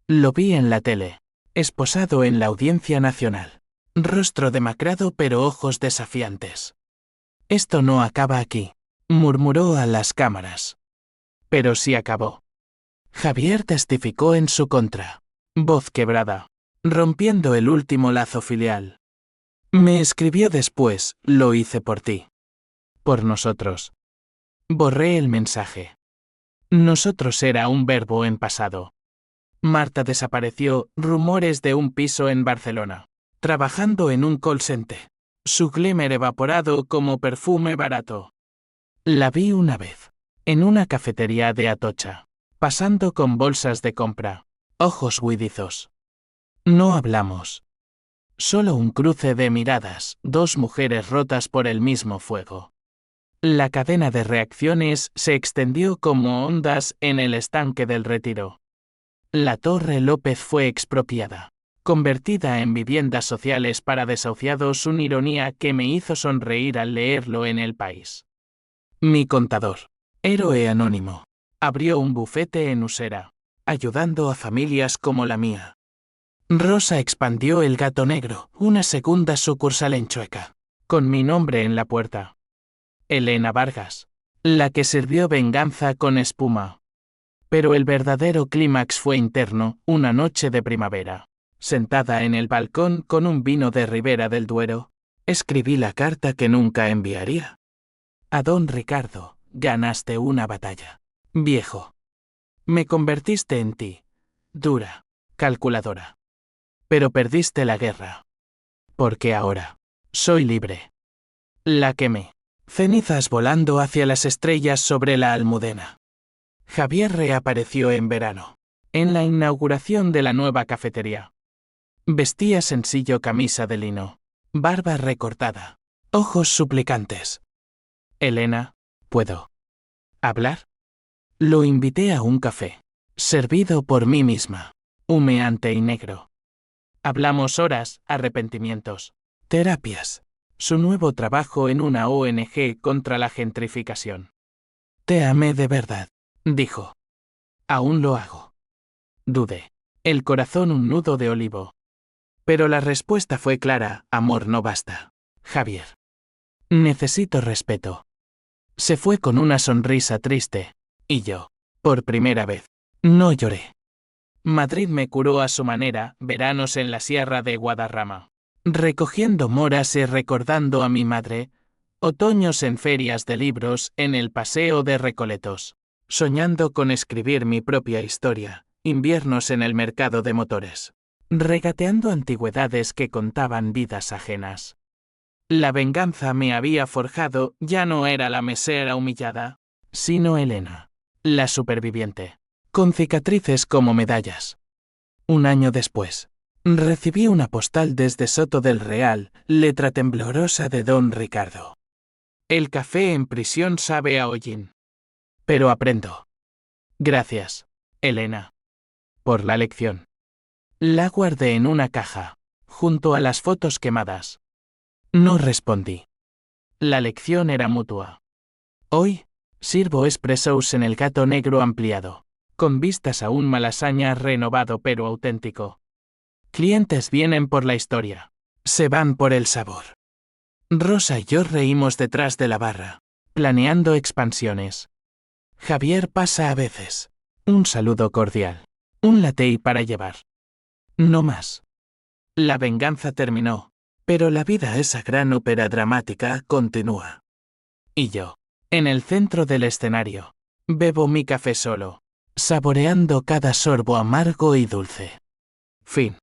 Lo vi en la tele. Esposado en la Audiencia Nacional. Rostro demacrado pero ojos desafiantes. Esto no acaba aquí, murmuró a las cámaras. Pero sí acabó. Javier testificó en su contra. Voz quebrada. Rompiendo el último lazo filial. Me escribió después, lo hice por ti. Por nosotros. Borré el mensaje. Nosotros era un verbo en pasado. Marta desapareció, rumores de un piso en Barcelona. Trabajando en un call center. Su glimmer evaporado como perfume barato. La vi una vez. En una cafetería de Atocha. Pasando con bolsas de compra. Ojos huidizos. No hablamos. Solo un cruce de miradas, dos mujeres rotas por el mismo fuego. La cadena de reacciones se extendió como ondas en el estanque del Retiro. La Torre López fue expropiada, convertida en viviendas sociales para desahuciados, una ironía que me hizo sonreír al leerlo en El País. Mi contador, héroe anónimo, abrió un bufete en Usera, ayudando a familias como la mía. Rosa expandió El Gato Negro, una segunda sucursal en Chueca, con mi nombre en la puerta. Elena Vargas, la que sirvió venganza con espuma. Pero el verdadero clímax fue interno, una noche de primavera. Sentada en el balcón con un vino de Ribera del Duero, escribí la carta que nunca enviaría. A don Ricardo, ganaste una batalla. Viejo. Me convertiste en ti. Dura. calculadora. Pero perdiste la guerra. Porque ahora soy libre. La quemé. Cenizas volando hacia las estrellas sobre la Almudena. Javier reapareció en verano, en la inauguración de la nueva cafetería. Vestía sencillo camisa de lino, barba recortada, ojos suplicantes. Elena, ¿puedo hablar? Lo invité a un café, servido por mí misma, humeante y negro. Hablamos horas, arrepentimientos, terapias, su nuevo trabajo en una ONG contra la gentrificación. Te amé de verdad, dijo. Aún lo hago. Dudé. El corazón un nudo de olivo. Pero la respuesta fue clara: amor no basta. Javier. Necesito respeto. Se fue con una sonrisa triste, y yo, por primera vez, no lloré. Madrid me curó a su manera, veranos en la sierra de Guadarrama, recogiendo moras y recordando a mi madre, otoños en ferias de libros en el Paseo de Recoletos, soñando con escribir mi propia historia, inviernos en el mercado de motores, regateando antigüedades que contaban vidas ajenas. La venganza me había forjado, ya no era la mesera humillada, sino Elena, la superviviente, con cicatrices como medallas. Un año después, recibí una postal desde Soto del Real, letra temblorosa de Don Ricardo. El café en prisión sabe a hollín. Pero aprendo. Gracias, Elena, por la lección. La guardé en una caja, junto a las fotos quemadas. No respondí. La lección era mutua. Hoy, sirvo espressos en el Gato Negro ampliado, con vistas a un Malasaña renovado pero auténtico. Clientes vienen por la historia, se van por el sabor. Rosa y yo reímos detrás de la barra, planeando expansiones. Javier pasa a veces. Un saludo cordial. Un latte para llevar. No más. La venganza terminó, pero la vida, esa gran ópera dramática, continúa. Y yo, en el centro del escenario, bebo mi café solo, saboreando cada sorbo amargo y dulce. Fin.